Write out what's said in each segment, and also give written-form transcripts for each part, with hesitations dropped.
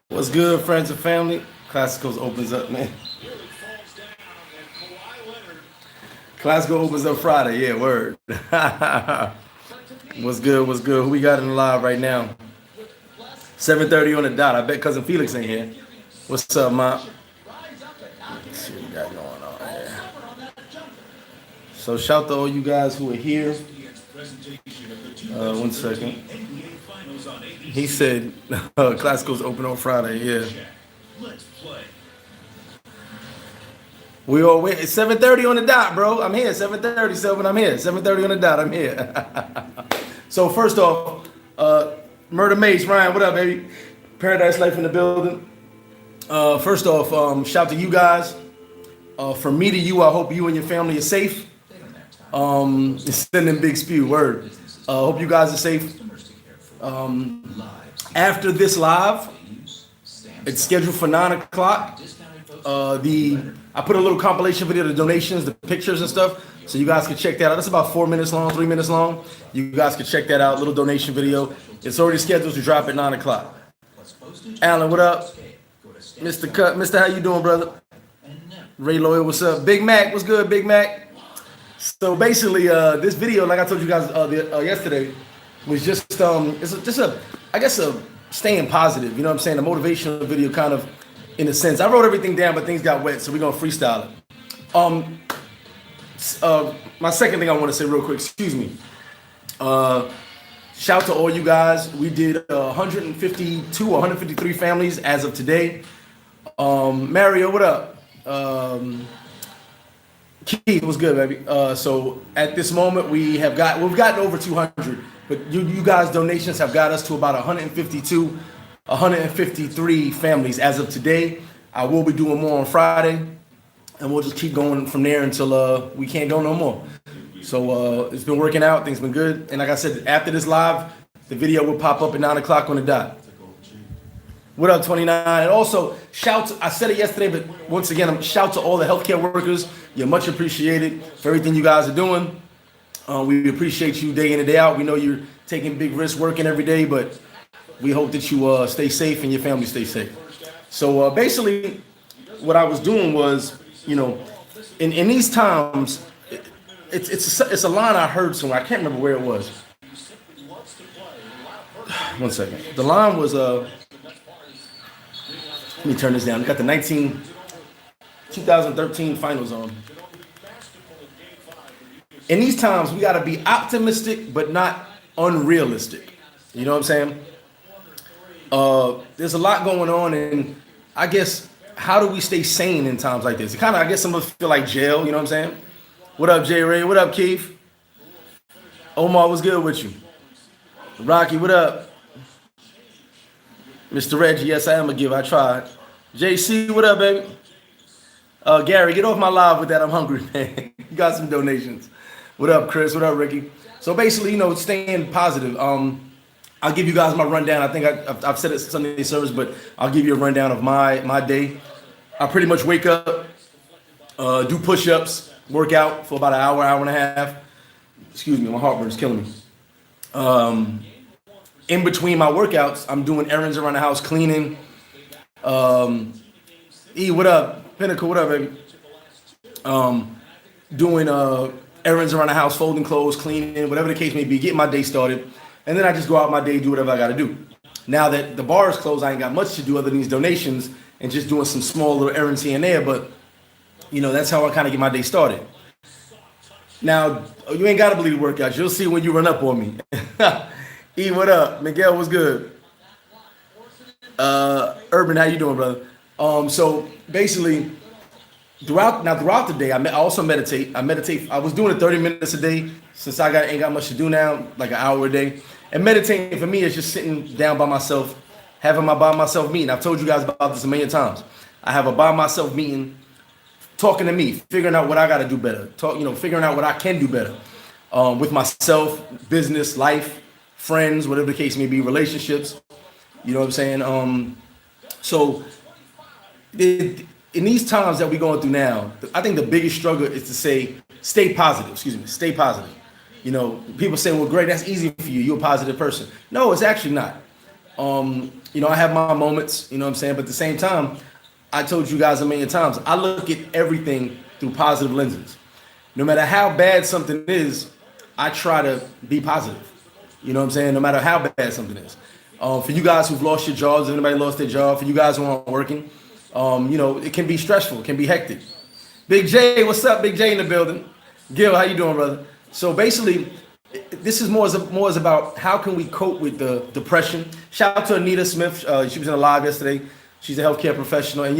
What's good, friends and family? Classicals opens up, man. Classical opens up Friday. Yeah, word. What's good? What's good? Who we got in the live right now? 7:30 on the dot. I bet cousin Felix in here. What's up, Ma? Let's see what we got going on here. So shout to all you guys who are here. 1 second. He said Classicals open on Friday. Yeah. We all wait. It's 7:30 on the dot, bro. I'm here. 7:30, Sylvan. I'm here. 7:30 on the dot. I'm here. So first off, Murder Mace, Ryan, what up, baby? Paradise Life in the building. First off, shout to you guys. From me to you, I hope you and your family are safe. Sending big spew, word. Hope you guys are safe. After this live, it's scheduled for 9 o'clock. I put a little compilation video of the donations, the pictures and stuff, so you guys can check that out. That's about 4 minutes long, 3 minutes long. You guys can check that out, little donation video. It's already scheduled to drop at 9 o'clock. Alan, what up? Mr. Cut, Mr. How you doing, brother? Ray Loyal, what's up? Big Mac, what's good, Big Mac? So basically, this video, like I told you guys yesterday, was just I guess a staying positive. You know what I'm saying? A motivational video, kind of, in a sense. I wrote everything down, but things got wet, so we're gonna freestyle it. My second thing I want to say real quick. Excuse me. Shout to all you guys. We did 152, 153 families as of today. Mario, what up? Keith, what's good, baby? So at this moment, we've gotten over 200, but you guys' donations have got us to about 152, 153 families as of today. I will be doing more on Friday, and we'll just keep going from there until we can't go no more. So it's been working out. Things been good. And like I said, after this live, the video will pop up at 9 o'clock on the dot. What up, 29? And also, I said it yesterday, but once again, shout to all the healthcare workers. You're much appreciated for everything you guys are doing. We appreciate you day in and day out. We know you're taking big risks working every day, but we hope that you stay safe and your family stay safe. So basically, what I was doing was, in these times, it's a line I heard somewhere. I can't remember where it was. 1 second. The line was let me turn this down. We got the 2013 finals on. In these times, we got to be optimistic, but not unrealistic. You know what I'm saying? There's a lot going on, and I guess, how do we stay sane in times like this? It kind of, I guess, some of us feel like jail. You know what I'm saying? What up, J. Ray? What up, Keith? Omar, what's good with you? Rocky, what up? Mr. Reggie, yes, I am a giver. I tried. JC, what up, baby? Gary, get off my live with that. I'm hungry, man. You got some donations. What up, Chris? What up, Ricky? So basically, staying positive. I'll give you guys my rundown. I think I've said it Sunday service, but I'll give you a rundown of my day. I pretty much wake up, do push-ups, work out for about an hour, hour and a half. Excuse me, my heartburn is killing me. In between my workouts, I'm doing errands around the house, cleaning. E, what up? Pinnacle, what up, baby? Doing errands around the house, folding clothes, cleaning, whatever the case may be, getting my day started. And then I just go out my day, do whatever I got to do. Now that the bar is closed, I ain't got much to do other than these donations and just doing some small little errands here and there. But, that's how I kind of get my day started. Now, you ain't got to believe the workouts. You'll see when you run up on me. E, what up? Miguel, what's good? Urban, how you doing, brother? So basically, throughout the day, I also meditate. I was doing it 30 minutes a day since I ain't got much to do now, like an hour a day. And meditating for me is just sitting down by myself, having my by myself meeting. I've told you guys about this a million times. I have a by myself meeting, talking to me, figuring out what I got to do better. Figuring out what I can do better with myself, business, life, friends, whatever the case may be, relationships. You know what I'm saying? So in these times that we're going through now, I think the biggest struggle is to stay positive. Stay positive. People say, well, great, that's easy for you. You're a positive person. No, it's actually not. I have my moments, you know what I'm saying? But at the same time, I told you guys a million times, I look at everything through positive lenses. No matter how bad something is, I try to be positive. You know what I'm saying? No matter how bad something is. For you guys who've lost your jobs, if anybody lost their job, for you guys who aren't working, it can be stressful, it can be hectic. Big J, what's up? Big J in the building. Gil, how you doing, brother? So basically, this is more as about how can we cope with the depression. Shout out to Anita Smith. She was in a live yesterday. She's a healthcare professional, and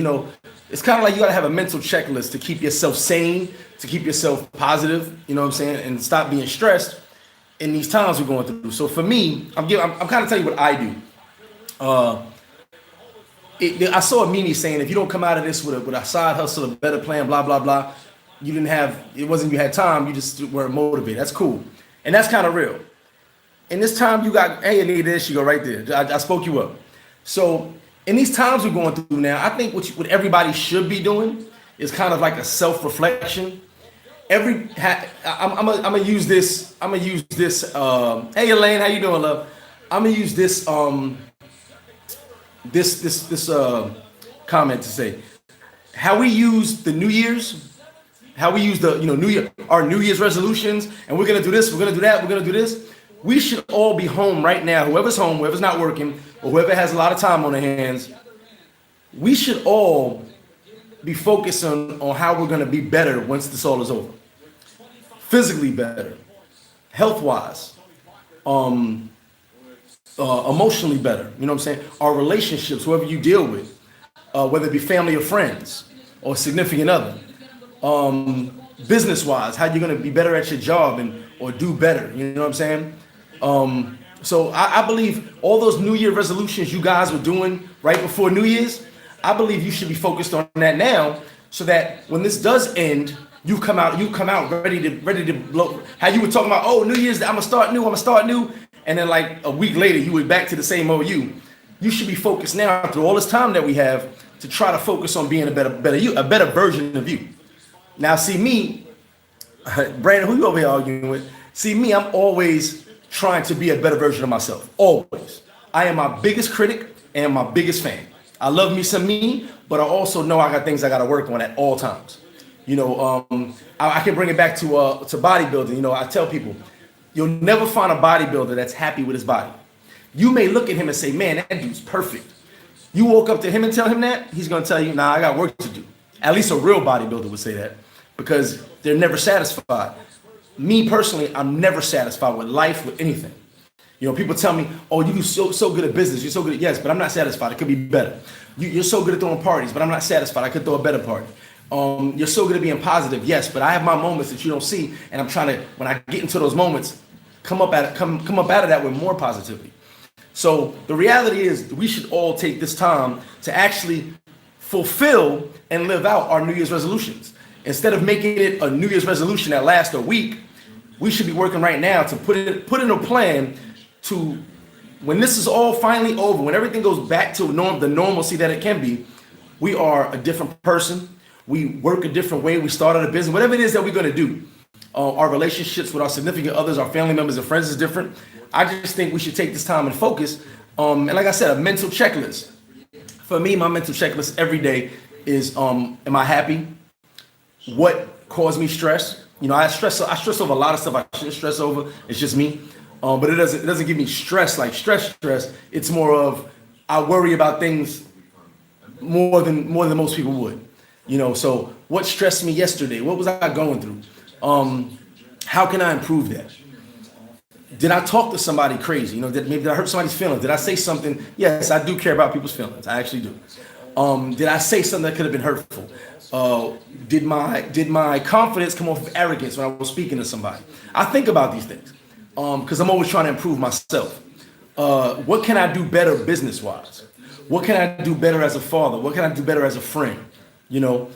it's kind of like you gotta have a mental checklist to keep yourself sane, to keep yourself positive. You know what I'm saying, and stop being stressed in these times we're going through. So for me, I'm kind of telling you what I do. I saw a meme saying if you don't come out of this with a side hustle, a better plan, blah blah blah, it wasn't you had time, you just weren't motivated. That's cool, and that's kind of real. In this time you got, hey Anita, there she go right there. I spoke you up. So in these times we're going through now, I think what everybody should be doing is kind of like a self-reflection. I'm gonna use this. Hey Elaine, how you doing, love? I'm gonna use this comment to say how we use the New Year's, how we use the our New Year's resolutions, and we're gonna do this, we're gonna do that, we're gonna do this. We should all be home right now. Whoever's home, whoever's not working, or whoever has a lot of time on their hands, we should all be focusing on how we're gonna be better once this all is over. Physically better, health-wise, emotionally better. You know what I'm saying? Our relationships, whoever you deal with, whether it be family or friends or significant other, business-wise, how you're gonna be better at your job or do better. You know what I'm saying? So I believe all those New Year resolutions you guys were doing right before New Year's, I believe you should be focused on that now, so that when this does end, you come out ready to blow. How you were talking about, oh, New Year's, I'm gonna start new, and then like a week later you were back to the same old you. You should be focused now through all this time that we have to try to focus on being a better you, a better version of you. Now, see me, Brandon, who you over here arguing with? See me, I'm always trying to be a better version of myself. Always. I am my biggest critic and my biggest fan. I love me some me, but I also know I got things I got to work on at all times. I can bring it back to bodybuilding. I tell people, you'll never find a bodybuilder that's happy with his body. You may look at him and say, man, that dude's perfect. You walk up to him and tell him that, he's going to tell you, nah, I got work to do. At least a real bodybuilder would say that, because they're never satisfied. Me personally, I'm never satisfied with life, with anything. People tell me, oh, you do so good at business. You're so good at, yes, but I'm not satisfied. It could be better. You're so good at throwing parties, but I'm not satisfied. I could throw a better party. You're so good at being positive, yes, but I have my moments that you don't see, and I'm trying to, when I get into those moments, come up out of that with more positivity. So the reality is we should all take this time to actually fulfill and live out our New Year's resolutions. Instead of making it a New Year's resolution that lasts a week, we should be working right now to put in a plan to, when this is all finally over, when everything goes back to the normalcy that it can be, we are a different person. We work a different way. We started a business, whatever it is that we're going to do. Our relationships with our significant others, our family members and friends is different. I just think we should take this time and focus. And like I said, a mental checklist. For me, my mental checklist every day is, am I happy? What caused me stress? I stress over a lot of stuff I shouldn't stress over. It's just me. But it doesn't give me stress like stress. It's more of, I worry about things more than most people would. So what stressed me yesterday? What was I going through? How can I improve that? Did I talk to somebody crazy? Did I hurt somebody's feelings? Did I say something? Yes, I do care about people's feelings. I actually do. Did I say something that could have been hurtful? Did my confidence come off of arrogance when I was speaking to somebody? I think about these things because I'm always trying to improve myself. What can I do better business-wise? What can I do better as a father? What can I do better as a friend?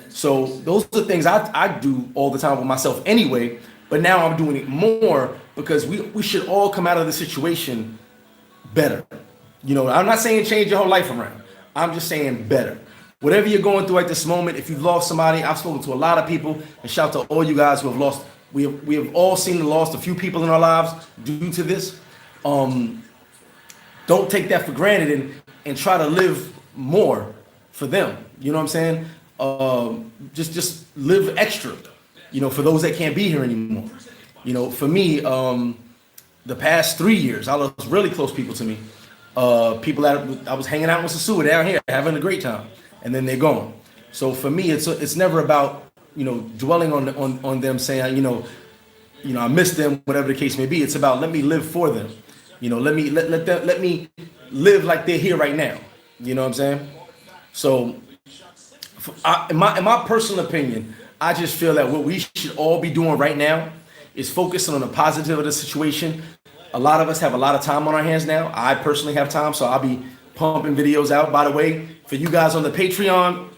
So those are the things I do all the time with myself anyway, but now I'm doing it more because we should all come out of the situation better. I'm not saying change your whole life around. I'm just saying better. Whatever you're going through at this moment, if you've lost somebody, I've spoken to a lot of people, and shout out to all you guys who have lost. We have all seen the loss of a few people in our lives due to this. don't take that for granted and try to live more for them. You know what I'm saying? Just live extra. For those that can't be here anymore. For me, the past 3 years, I lost really close people to me. People that I was hanging out with Sosua down here, having a great time, and then they're gone. So for me, it's never about dwelling on them saying I miss them, whatever the case may be. It's about let me live for them. Let me live like they're here right now. You know what I'm saying? So, in my personal opinion, I just feel that what we should all be doing right now is focusing on the positive of the situation. A lot of us have a lot of time on our hands now. I personally have time, so I'll be pumping videos out. By the way, for you guys on the Patreon,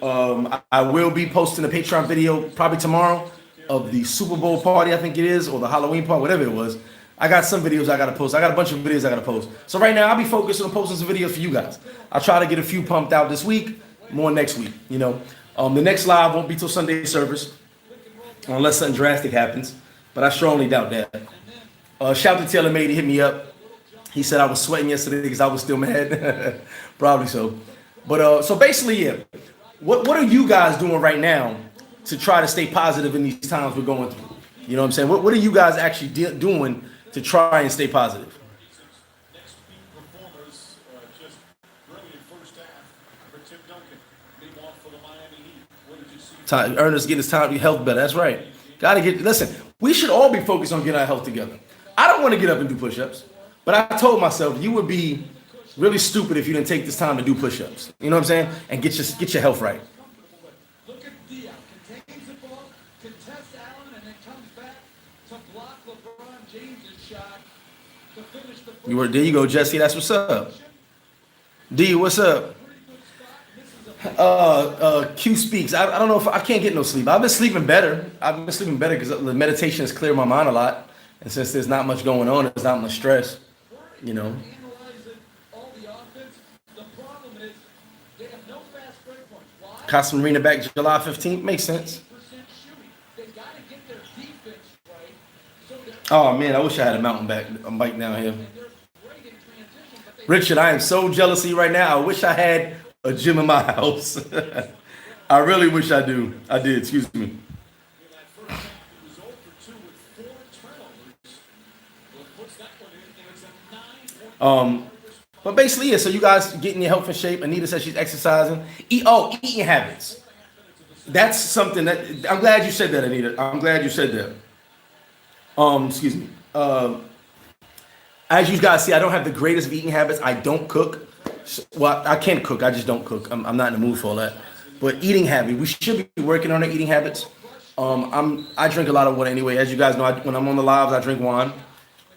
I will be posting a Patreon video probably tomorrow of the Super Bowl party, I think it is, or the Halloween party, whatever it was. I got some videos I got to post. I got a bunch of videos I got to post. So right now, I'll be focused on posting some videos for you guys. I'll try to get a few pumped out this week, more next week, The next live won't be till Sunday service, unless something drastic happens, but I strongly doubt that. Shout to Taylor Made, he hit me up. He said I was sweating yesterday because I was still mad. Probably so. But so basically, yeah. What are you guys doing right now to try to stay positive in these times we're going through? You know what I'm saying? What are you guys actually doing to try and stay positive? Ernest getting his time, health better. That's right. Gotta get. Listen, we should all be focused on getting our health together. I don't want to get up and do push-ups, but I told myself you would be really stupid if you didn't take this time to do push-ups. You know what I'm saying? And get your health right. Look at Diaz. Contains the ball, contests Allen, and then comes back to block LeBron James' shot to finish the. There you go, Jesse. That's what's up. D, what's up? Q speaks. I don't know if I can't get no sleep. I've been sleeping better. Because the meditation has cleared my mind a lot. And since there's not much going on, there's not much stress, Casa Marina back July 15th. Makes sense. Oh, man, I wish I had a mountain bike down here. Richard, I am so jealous of you right now. I wish I had a gym in my house. I really wish I did. Excuse me. But basically, yeah, so you guys getting your health in shape. Anita says she's exercising. Eating habits. That's something that, I'm glad you said that, Anita. I'm glad you said that. Excuse me. As you guys see, I don't have the greatest of eating habits. I don't cook. Well, I can't cook. I just don't cook. I'm not in the mood for all that. But eating habit, we should be working on our eating habits. I drink a lot of water anyway. As you guys know, when I'm on the lives, I drink wine.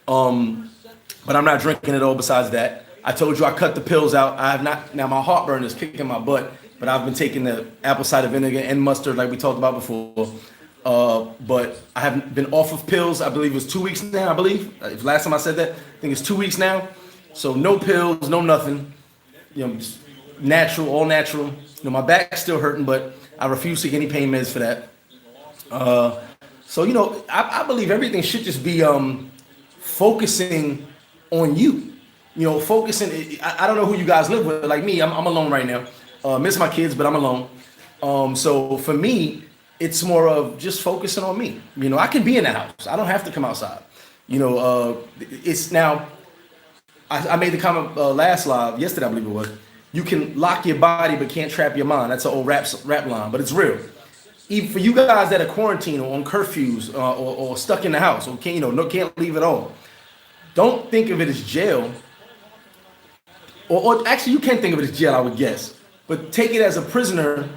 But I'm not drinking it all besides that. I told you I cut the pills out. I have not. Now my heartburn is kicking my butt, but I've been taking the apple cider vinegar and mustard like we talked about before. But I haven't been off of pills. I believe it was 2 weeks now. Last time I said that, I think it's 2 weeks now. So no pills, no nothing. Just natural, all natural. My back's still hurting, but I refuse to get any pain meds for that. So I believe everything should just be focusing on you. Focusing. I don't know who you guys live with. Like me, I'm alone right now. Miss my kids, but I'm alone. So for me, it's more of just focusing on me. I can be in the house. I don't have to come outside. It's now. I made the comment last live, yesterday I believe it was. You can lock your body but can't trap your mind. That's an old rap line, but it's real. Even for you guys that are quarantined or on curfews or stuck in the house or can't leave at all, don't think of it as jail. Or actually, you can think of it as jail, I would guess. But take it as a prisoner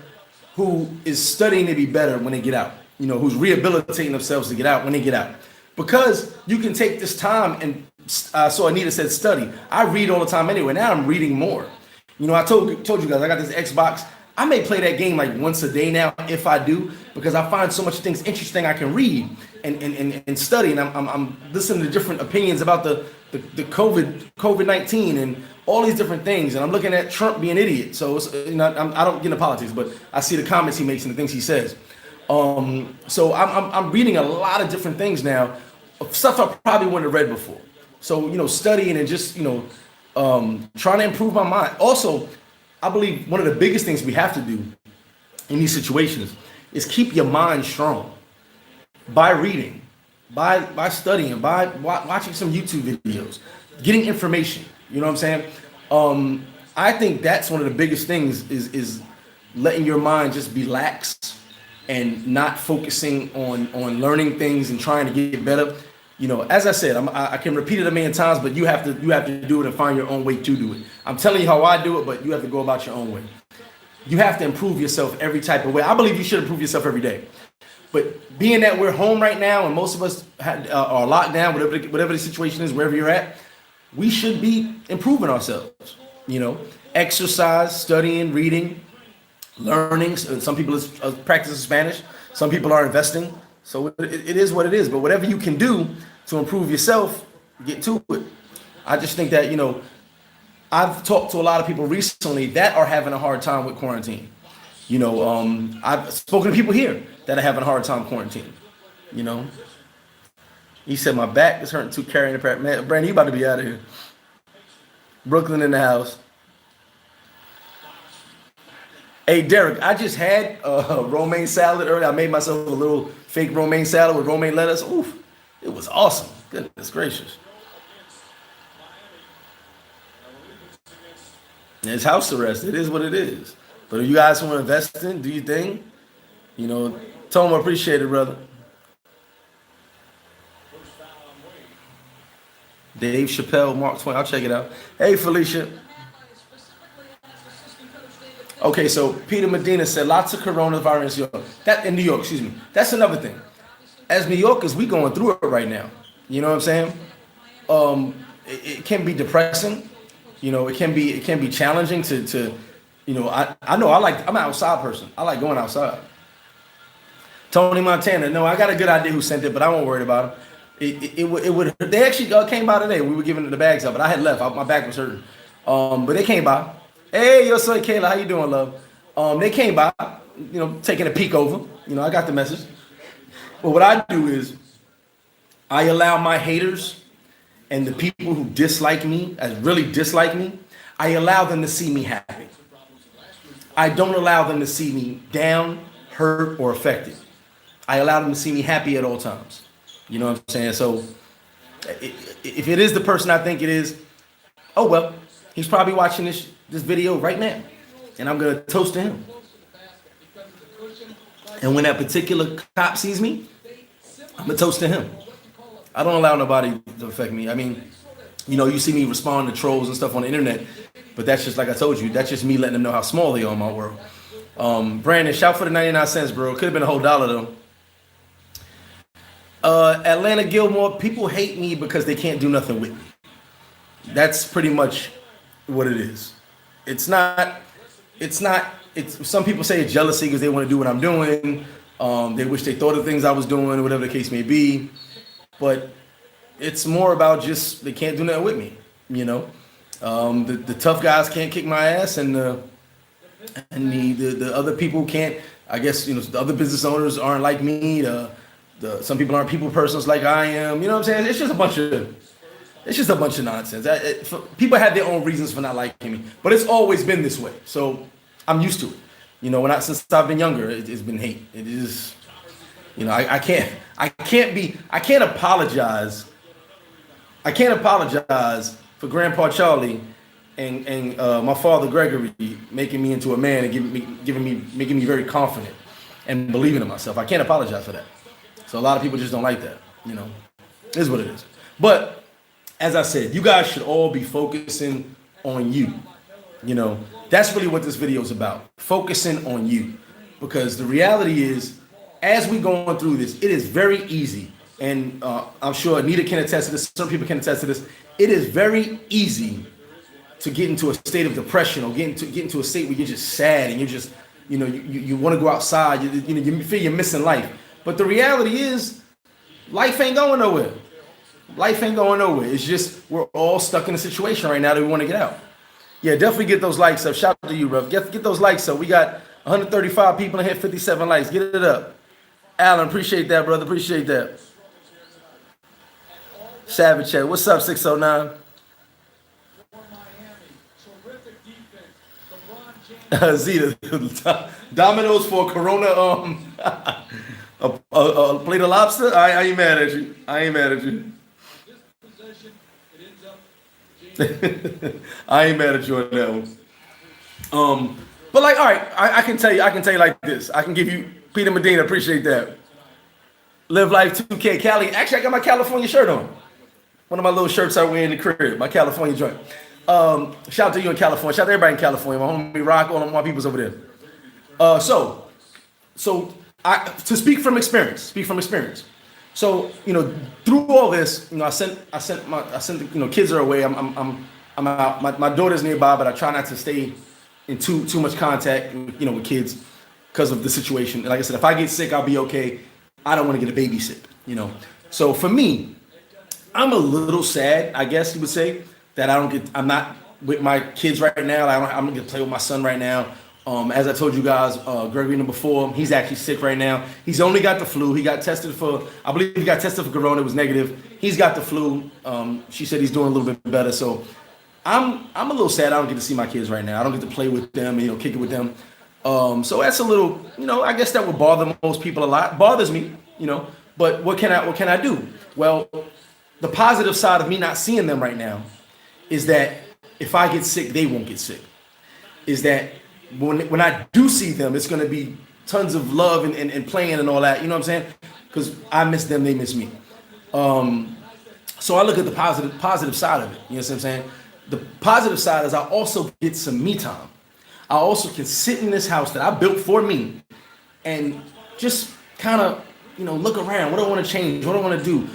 who is studying to be better when they get out. Who's rehabilitating themselves to get out when they get out. Because you can take this time and so Anita said study. I read all the time anyway. Now I'm reading more. I told you guys I got this Xbox. I may play that game like once a day now if I do, because I find so much things interesting I can read and study. And I'm listening to different opinions about the COVID-19 and all these different things. And I'm looking at Trump being an idiot. So I don't get into politics, but I see the comments he makes and the things he says. So I'm reading a lot of different things now, stuff I probably wouldn't have read before. So, studying and just, Trying to improve my mind. Also, I believe one of the biggest things we have to do in these situations is keep your mind strong by reading, by studying, by watching some YouTube videos, getting information. You know what I'm saying? I think that's one of the biggest things is letting your mind just be lax and not focusing on learning things and trying to get better. You know, as I said, I can repeat it a million times, but you have to do it and find your own way to do it. I'm telling you how I do it, but you have to go about your own way. You have to improve yourself every type of way. I believe you should improve yourself every day. But being that we're home right now and most of us are locked down, whatever the situation is, wherever you're at, we should be improving ourselves. You know, exercise, studying, reading, learning. Some people are practicing Spanish. Some people are investing. So it is what it is. But whatever you can do to improve yourself, get to it. I just think that, you know, I've talked to a lot of people recently that are having a hard time with quarantine. You know, I've spoken to people here that are having a hard time quarantine. You know, he said my back is hurting too carrying the pack. Man, Brandon, you about to be out of here. Brooklyn in the house. Hey, Derek, I just had romaine salad earlier. I made myself a little fake romaine salad with romaine lettuce. Oof, it was awesome. Goodness gracious. It's house arrest. It is what it is. But if you guys want to invest in, do your thing. You know, Tom, I appreciate it, brother. Dave Chappelle, Mark Twain. I'll check it out. Hey, Felicia. Okay, so Peter Medina said lots of coronavirus in New York, excuse me. That's another thing. As New Yorkers, we going through it right now. You know what I'm saying? It can be depressing. You know, it can be challenging to you know, I know I'm an outside person. I like going outside. Tony Montana, no, I got a good idea who sent it, but I won't worry about him. It would they actually came by today. We were giving the bags up, but I had left. My back was hurting. But they came by. Hey, yo, son, Kayla, how you doing, love? They came by, you know, taking a peek over. You know, I got the message. But what I do is I allow my haters and the people who dislike me, really dislike me, I allow them to see me happy. I don't allow them to see me down, hurt, or affected. I allow them to see me happy at all times. You know what I'm saying? So if it is the person I think it is, oh well, he's probably watching this video right now, and I'm gonna toast to him. And when that particular cop sees me, I'm gonna toast to him. I don't allow nobody to affect me. I mean, you know, you see me respond to trolls and stuff on the internet, but that's just like I told you. That's just me letting them know how small they are in my world. Brandon, shout for the 99 cents, bro. Could have been a whole dollar though. Atlanta Gilmore, people hate me because they can't do nothing with me. That's pretty much what it is. It's some people say it's jealousy because they want to do what I'm doing. They wish they thought of things I was doing, whatever the case may be. But it's more about just they can't do nothing with me, you know. The tough guys can't kick my ass, and the other people can't. I guess, you know, the other business owners aren't like me. Some people aren't people persons like I am. You know what I'm saying? It's just a bunch of nonsense. People have their own reasons for not liking me, but it's always been this way. So I'm used to it. You know, since I've been younger, it's been hate. It is, you know, I can't apologize. I can't apologize for Grandpa Charlie and my father Gregory making me into a man and making me very confident and believing in myself. I can't apologize for that. So a lot of people just don't like that. You know, it is what it is. But as I said, you guys should all be focusing on you. You know, that's really what this video is about. Focusing on you. Because the reality is, as we're going through this, it is very easy. And I'm sure Anita can attest to this. Some people can attest to this. It is very easy to get into a state of depression or get into a state where you're just sad and you're just, you know, you want to go outside. You feel you're missing life. But the reality is, life ain't going nowhere. Life ain't going nowhere. It's just we're all stuck in a situation right now that we want to get out. Yeah, definitely get those likes up. Shout out to you, bro. Get those likes up. We got 135 people in here, 57 likes. Get it up. Alan, appreciate that, brother. Appreciate that. Savage chat. What's up, 609? Zeta, Domino's for Corona. A plate of lobster. I ain't mad at you. I ain't mad at you. This possession, it ends up James. I ain't mad at you on that one. But like, all right, I can tell you like this. I can give you Peter Medina. Appreciate that. Live Life 2K Cali. Actually, I got my California shirt on. One of my little shirts I wear in the crib. My California joint. Shout out to you in California. Shout out to everybody in California. My homie Rock, all of my people's over there. So I to speak from experience. So through all this, I sent the, kids are away. I'm out. My daughter's nearby, but I try not to stay in too much contact, with kids because of the situation. Like I said, if I get sick, I'll be okay. I don't want to get a baby sick, So for me, I'm a little sad, I guess you would say, that I'm not with my kids right now. I'm gonna get to play with my son right now. As I told you guys, Gregory before, he's actually sick right now. He's only got the flu. He got tested for, I believe he got tested for corona. It was negative. He's got the flu. She said he's doing a little bit better. So I'm a little sad I don't get to see my kids right now. I don't get to play with them, kick it with them. So that's a little, I guess that would bother most people a lot. Bothers me, but what can I do? Well, the positive side of me not seeing them right now is that if I get sick, they won't get sick. Is that when I do see them, it's going to be tons of love and playing and all that. You know what I'm saying? Because I miss them, they miss me. So I look at the positive side of it. You know what I'm saying? The positive side is I also get some me time. I also can sit in this house that I built for me and just kind of, look around. What do I want to change? What do I want to do?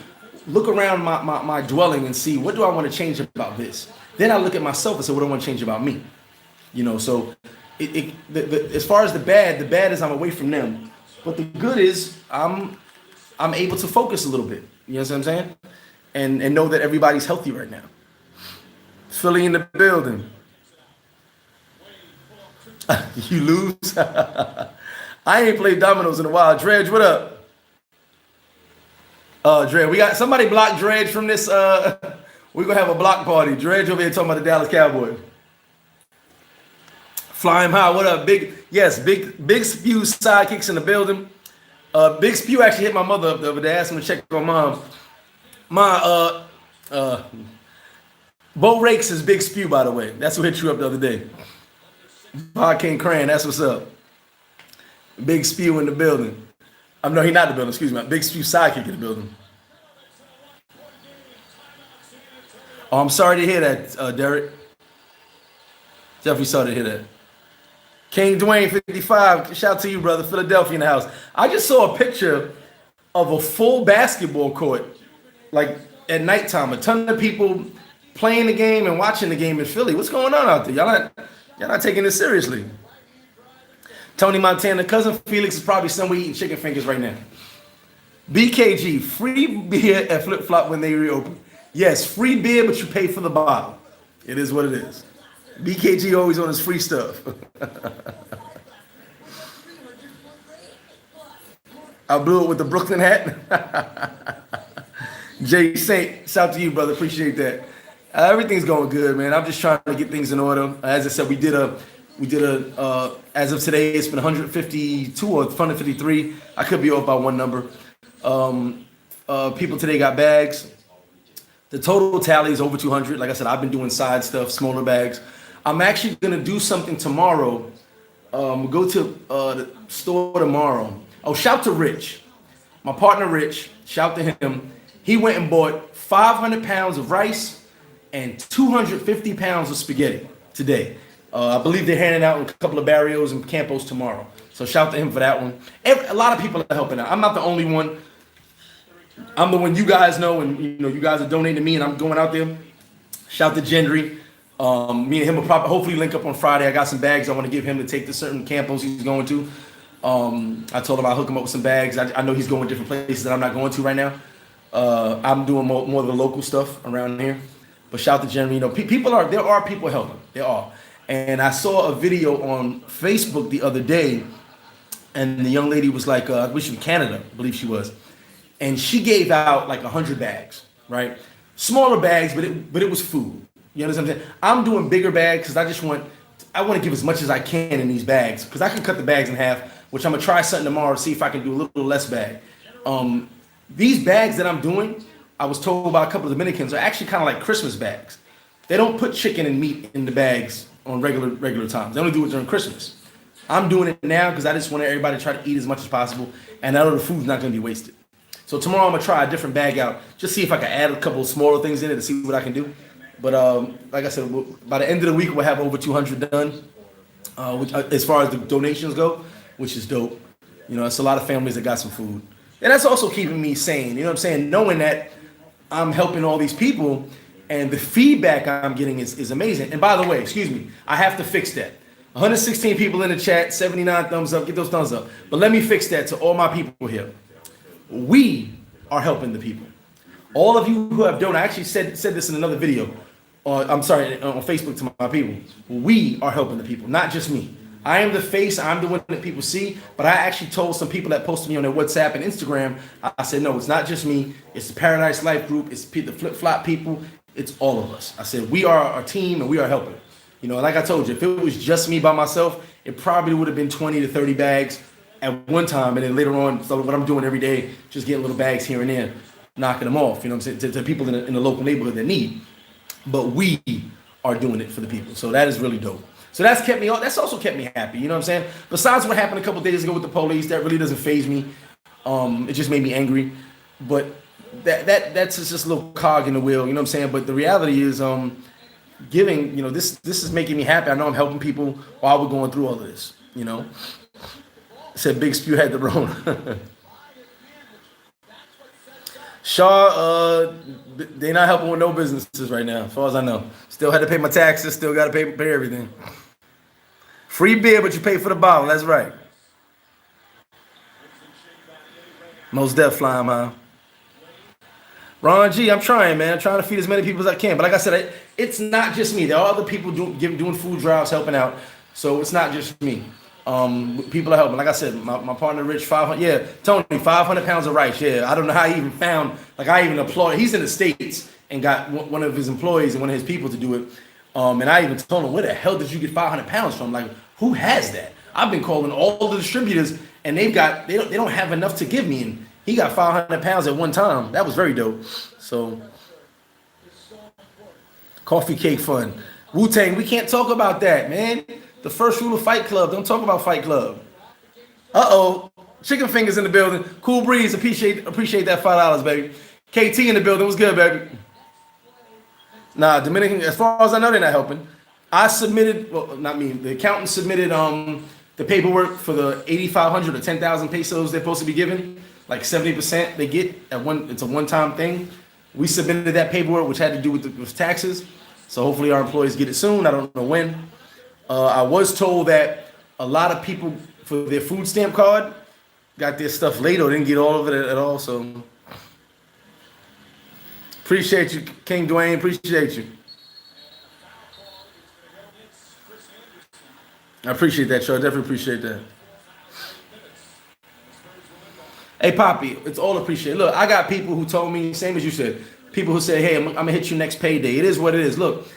Look around my dwelling and see, what do I want to change about this? Then I look at myself and say, what do I want to change about me? So as far as the bad is I'm away from them. But the good is I'm able to focus a little bit. You know what I'm saying? And know that everybody's healthy right now. Philly in the building. You lose? I ain't played dominoes in a while. Dredge, what up? Dredge, we got somebody block Dredge from this. We're going to have a block party. Dredge over here talking about the Dallas Cowboys. Fly him high. What up? Big Spew sidekicks in the building. Big Spew actually hit my mother up the other day. Asked him to check on mom. Bo Rakes is Big Spew, by the way. That's who hit you up the other day. King Cran, that's what's up. Big Spew in the building. No, he's not in the building. Excuse me. Big Spew sidekick in the building. Oh, I'm sorry to hear that, Derek. Definitely sorry to hear that. King Dwayne 55, shout out to you, brother. Philadelphia in the house. I just saw a picture of a full basketball court, like at nighttime. A ton of people playing the game and watching the game in Philly. What's going on out there? Y'all not taking this seriously. Tony Montana, cousin Felix is probably somewhere eating chicken fingers right now. BKG, free beer at Flip Flop when they reopen. Yes, free beer, but you pay for the bottle. It is what it is. BKG always on his free stuff. I blew it with the Brooklyn hat. Jay Saint, shout out to you, brother. Appreciate that. Everything's going good, man. I'm just trying to get things in order. As I said, we did a as of today, it's been 152 or 153. I could be off by one number. People today got bags. The total tally is over 200. Like I said, I've been doing side stuff, smaller bags. I'm actually going to do something tomorrow. Go to the store tomorrow. Oh, shout to Rich. My partner, Rich. Shout to him. He went and bought 500 pounds of rice and 250 pounds of spaghetti today. I believe they're handing out a couple of barrios and campos tomorrow. So shout to him for that one. A lot of people are helping out. I'm not the only one. I'm the one you guys know, and you guys are donating to me, and I'm going out there. Shout to Gendry. Me and him will probably hopefully link up on Friday. I got some bags I want to give him to take to certain campos he's going to. I told him I'll hook him up with some bags. I know he's going different places that I'm not going to right now. I'm doing more of the local stuff around here. But shout to Gendry. There are people helping. There are. And I saw a video on Facebook the other day, and the young lady was like, I wish she was in Canada, I believe she was. And she gave out like 100 bags, right? Smaller bags, but it was food. You understand what I'm saying? I'm doing bigger bags because I want to give as much as I can in these bags because I can cut the bags in half, which I'm gonna try something tomorrow to see if I can do a little less bag. These bags that I'm doing, I was told by a couple of Dominicans, are actually kind of like Christmas bags. They don't put chicken and meat in the bags on regular times. They only do it during Christmas. I'm doing it now because I just want everybody to try to eat as much as possible, and I know the food's not gonna be wasted. So tomorrow I'm gonna try a different bag out, just see if I can add a couple of smaller things in it to see what I can do. But like I said, by the end of the week we'll have over 200 done, as far as the donations go, which is dope. You know, it's a lot of families that got some food, and that's also keeping me sane. You know what I'm saying? Knowing that I'm helping all these people, and the feedback I'm getting is amazing. And by the way, excuse me, I have to fix that. 116 people in the chat, 79 thumbs up. Get those thumbs up. But let me fix that to all my people here. We are helping the people. All of you who have donated, I actually said this in another video. On Facebook to my people. We are helping the people, not just me. I am the face. I'm the one that people see. But I actually told some people that posted me on their WhatsApp and Instagram. I said, no, it's not just me. It's the Paradise Life group. It's the Flip Flop people. It's all of us. I said, we are a team and we are helping. You know, like I told you, if it was just me by myself, it probably would have been 20 to 30 bags at one time. And then later on, so what I'm doing every day, just getting little bags here and there, knocking them off, you know what I'm saying, to people in the local neighborhood that need. But we are doing it for the people. So that is really dope. So that's also kept me happy. You know what I'm saying? Besides what happened a couple days ago with the police, that really doesn't faze me. It just made me angry. But that's just a little cog in the wheel, you know what I'm saying? But the reality is giving, you know, this is making me happy. I know I'm helping people while we're going through all of this, you know. Said Big Spew had the Rona. Shaw, they not helping with no businesses right now, as far as I know. Still had to pay my taxes, still got to pay everything. Free beer, but you pay for the bottle, that's right. Most Def Flying, huh? Ron G, I'm trying, man. I'm trying to feed as many people as I can. But like I said, it's not just me. There are other people doing food drives, helping out. So it's not just me. People are helping. Like I said, my partner Rich, 500. Yeah, Tony, 500 pounds of rice. Yeah, I don't know how he even found. Like I even applaud. He's in the States and got one of his employees and one of his people to do it. And I even told him, where the hell did you get 500 pounds from? Like, who has that? I've been calling all the distributors, and they don't have enough to give me. And he got 500 pounds at one time. That was very dope. So, coffee cake fun. Wu-Tang, we can't talk about that, man. The first rule of Fight Club, don't talk about Fight Club. Uh-oh. Chicken fingers in the building. Cool breeze, appreciate that $5, baby. KT in the building, what's good, baby? Nah, Dominican, as far as I know, they're not helping. I submitted, well, not me, the accountant submitted the paperwork for the 8,500 or 10,000 pesos they're supposed to be given. Like 70% they get it's a one-time thing. We submitted that paperwork, which had to do with taxes. So hopefully our employees get it soon. I don't know when. I was told that a lot of people for their food stamp card got their stuff late or didn't get all of it at all. So appreciate you, King Dwayne. Appreciate you. I appreciate that, Joe. I definitely appreciate that. Hey, Poppy, it's all appreciated. Look, I got people who told me, same as you said, people who say, hey, I'm going to hit you next payday. It is what it is. Look,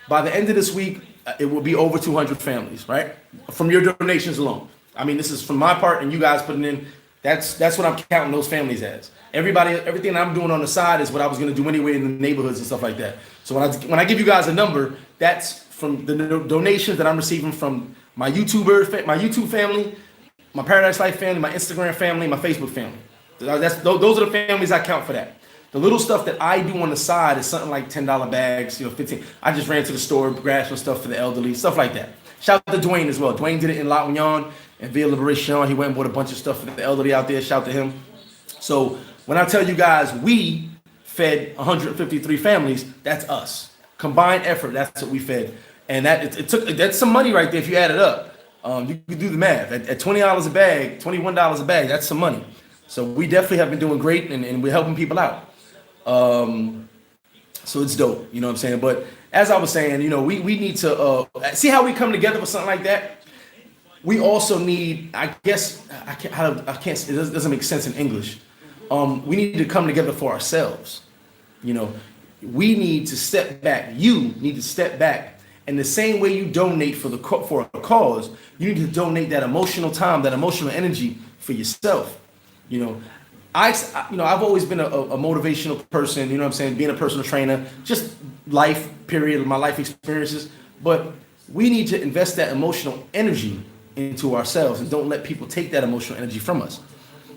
by the end of this week, it will be over 200 families, right? From your donations alone. I mean, this is from my part and you guys putting in, that's what I'm counting those families as. Everything I'm doing on the side is what I was going to do anyway in the neighborhoods and stuff like that. So when I give you guys a number, that's from the donations that I'm receiving from my YouTube family, my Paradise Life family, my Instagram family, my Facebook family. Those are the families I count for that. The little stuff that I do on the side is something like $10 bags, 15. I just ran to the store, grabbed some stuff for the elderly, stuff like that. Shout out to Dwayne as well. Dwayne did it in La Union and Villa Liberation. He went and bought a bunch of stuff for the elderly out there. Shout out to him. So when I tell you guys we fed 153 families, that's us. Combined effort, that's what we fed. And that's some money right there if you add it up. You can do the math. At $20 a bag, $21 a bag, that's some money. So we definitely have been doing great and we're helping people out. So it's dope, you know what I'm saying? But as I was saying, we need to see how we come together for something like that. We also need, I guess, it doesn't make sense in English. We need to come together for ourselves. We need to step back. You need to step back And the same way you donate for a cause, you need to donate that emotional time, that emotional energy for yourself. You know, I've always been a motivational person. You know what I'm saying? Being a personal trainer, just life period, my life experiences. But we need to invest that emotional energy into ourselves and don't let people take that emotional energy from us.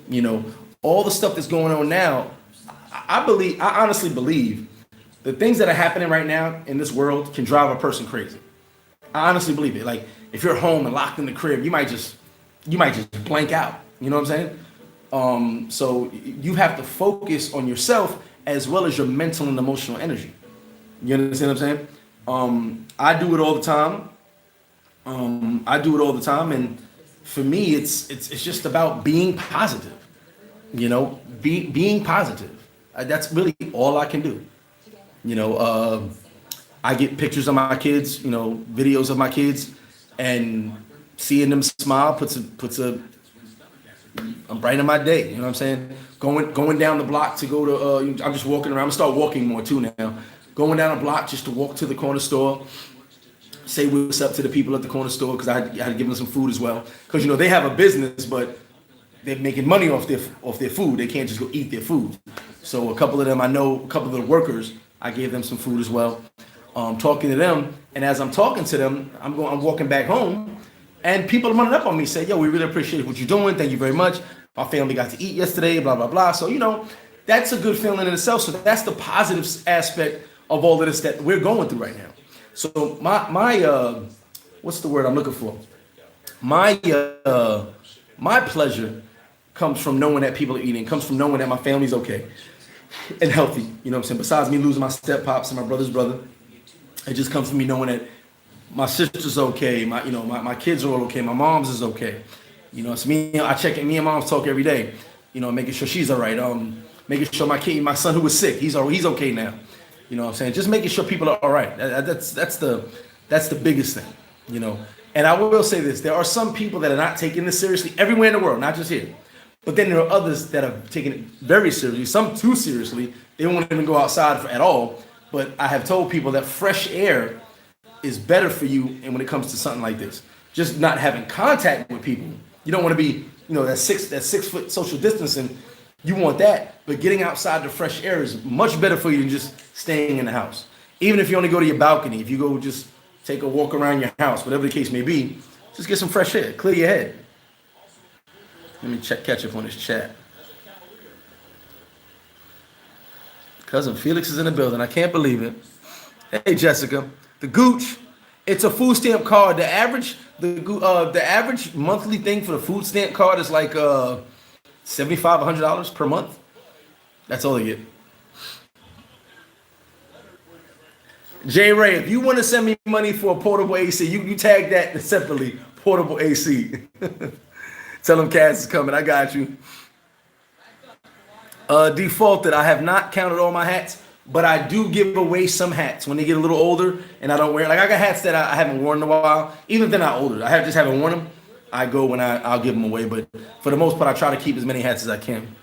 You know, all the stuff that's going on now, I honestly believe the things that are happening right now in this world can drive a person crazy. I honestly believe it. Like if you're home and locked in the crib, you might just blank out. You know what I'm saying? So you have to focus on yourself as well as your mental and emotional energy. You understand what I'm saying? I do it all the time. And for me, it's just about being positive. You know, being positive. That's really all I can do. You know, I get pictures of my kids, you know, videos of my kids, and seeing them smile I'm brightening my day. You know what I'm saying? Going down the block to go to. I'm just walking around. I'm gonna start walking more too now. Going down the block just to walk to the corner store, say what's up to the people at the corner store because I had to give them some food as well. Because you know they have a business, but they're making money off their food. They can't just go eat their food. So a couple of them I know, a couple of the workers, I gave them some food as well. Talking to them, and as I'm talking to them, I'm walking back home, and people are running up on me, say, "Yo, we really appreciate what you're doing. Thank you very much. My family got to eat yesterday. Blah blah blah." So you know, that's a good feeling in itself. So that's the positive aspect of all of this that we're going through right now. So my what's the word I'm looking for? My pleasure comes from knowing that people are eating. Comes from knowing that my family's okay and healthy. You know what I'm saying? Besides me losing my step pops and my brother's brother. It just comes from me knowing that my sister's okay, my kids are all okay, my mom's is okay. You know, it's me. I check in. Me and mom's talk every day. You know, making sure she's all right. Making sure my son who was sick, he's okay now. You know what I'm saying? Just making sure people are all right. That's the biggest thing. You know. And I will say this: there are some people that are not taking this seriously everywhere in the world, not just here. But then there are others that are taking it very seriously. Some too seriously. They won't even go outside at all. But I have told people that fresh air is better for you, and when it comes to something like this, just not having contact with people. You don't want to be, you know, that 6 foot social distancing. You want that, but getting outside the fresh air is much better for you than just staying in the house. Even if you only go to your balcony, if you go just take a walk around your house, whatever the case may be, just get some fresh air, clear your head. Let me catch up on this chat. Cousin Felix is in the building. I can't believe it. Hey, Jessica. The Gooch, it's a food stamp card. The average monthly thing for the food stamp card is like $75, $100 per month. That's all they get. J Ray, if you want to send me money for a portable AC, you tag that separately. Portable AC. Tell them Cass is coming. I got you. Defaulted. I have not counted all my hats, but I do give away some hats when they get a little older and I don't wear. Like I got hats that I haven't worn in a while. Even if they're not older, I just haven't worn them. I go when I'll give them away, but for the most part, I try to keep as many hats as I can.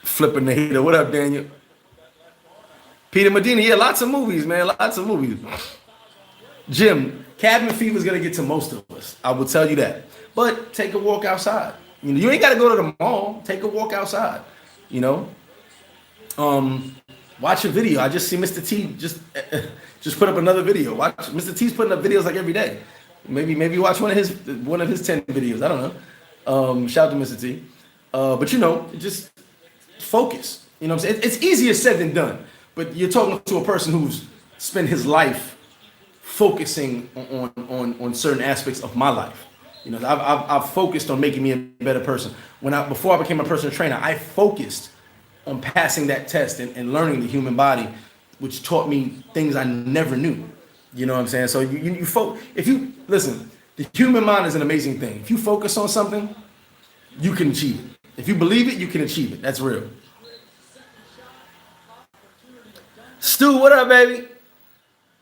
Flipping the hater. What up, Daniel? Peter Medina. Yeah, lots of movies, man. Lots of movies. Jim, cabin fever is gonna get to most of us. I will tell you that. But take a walk outside. You know, you ain't got to go to the mall. Take a walk outside. You know, watch a video. I just see Mr. T just put up another video. Watch Mr. T's putting up videos like every day. Maybe watch one of his 10 videos. I don't know. Shout out to Mr. T. But you know, just focus. You know what I'm saying? It's easier said than done. But you're talking to a person who's spent his life focusing on certain aspects of my life. You know, I've focused on making me a better person. Before I became a personal trainer, I focused on passing that test and learning the human body, which taught me things I never knew. You know what I'm saying? So if you listen, the human mind is an amazing thing. If you focus on something, you can achieve it. If you believe it, you can achieve it. That's real. Stu, what up, baby?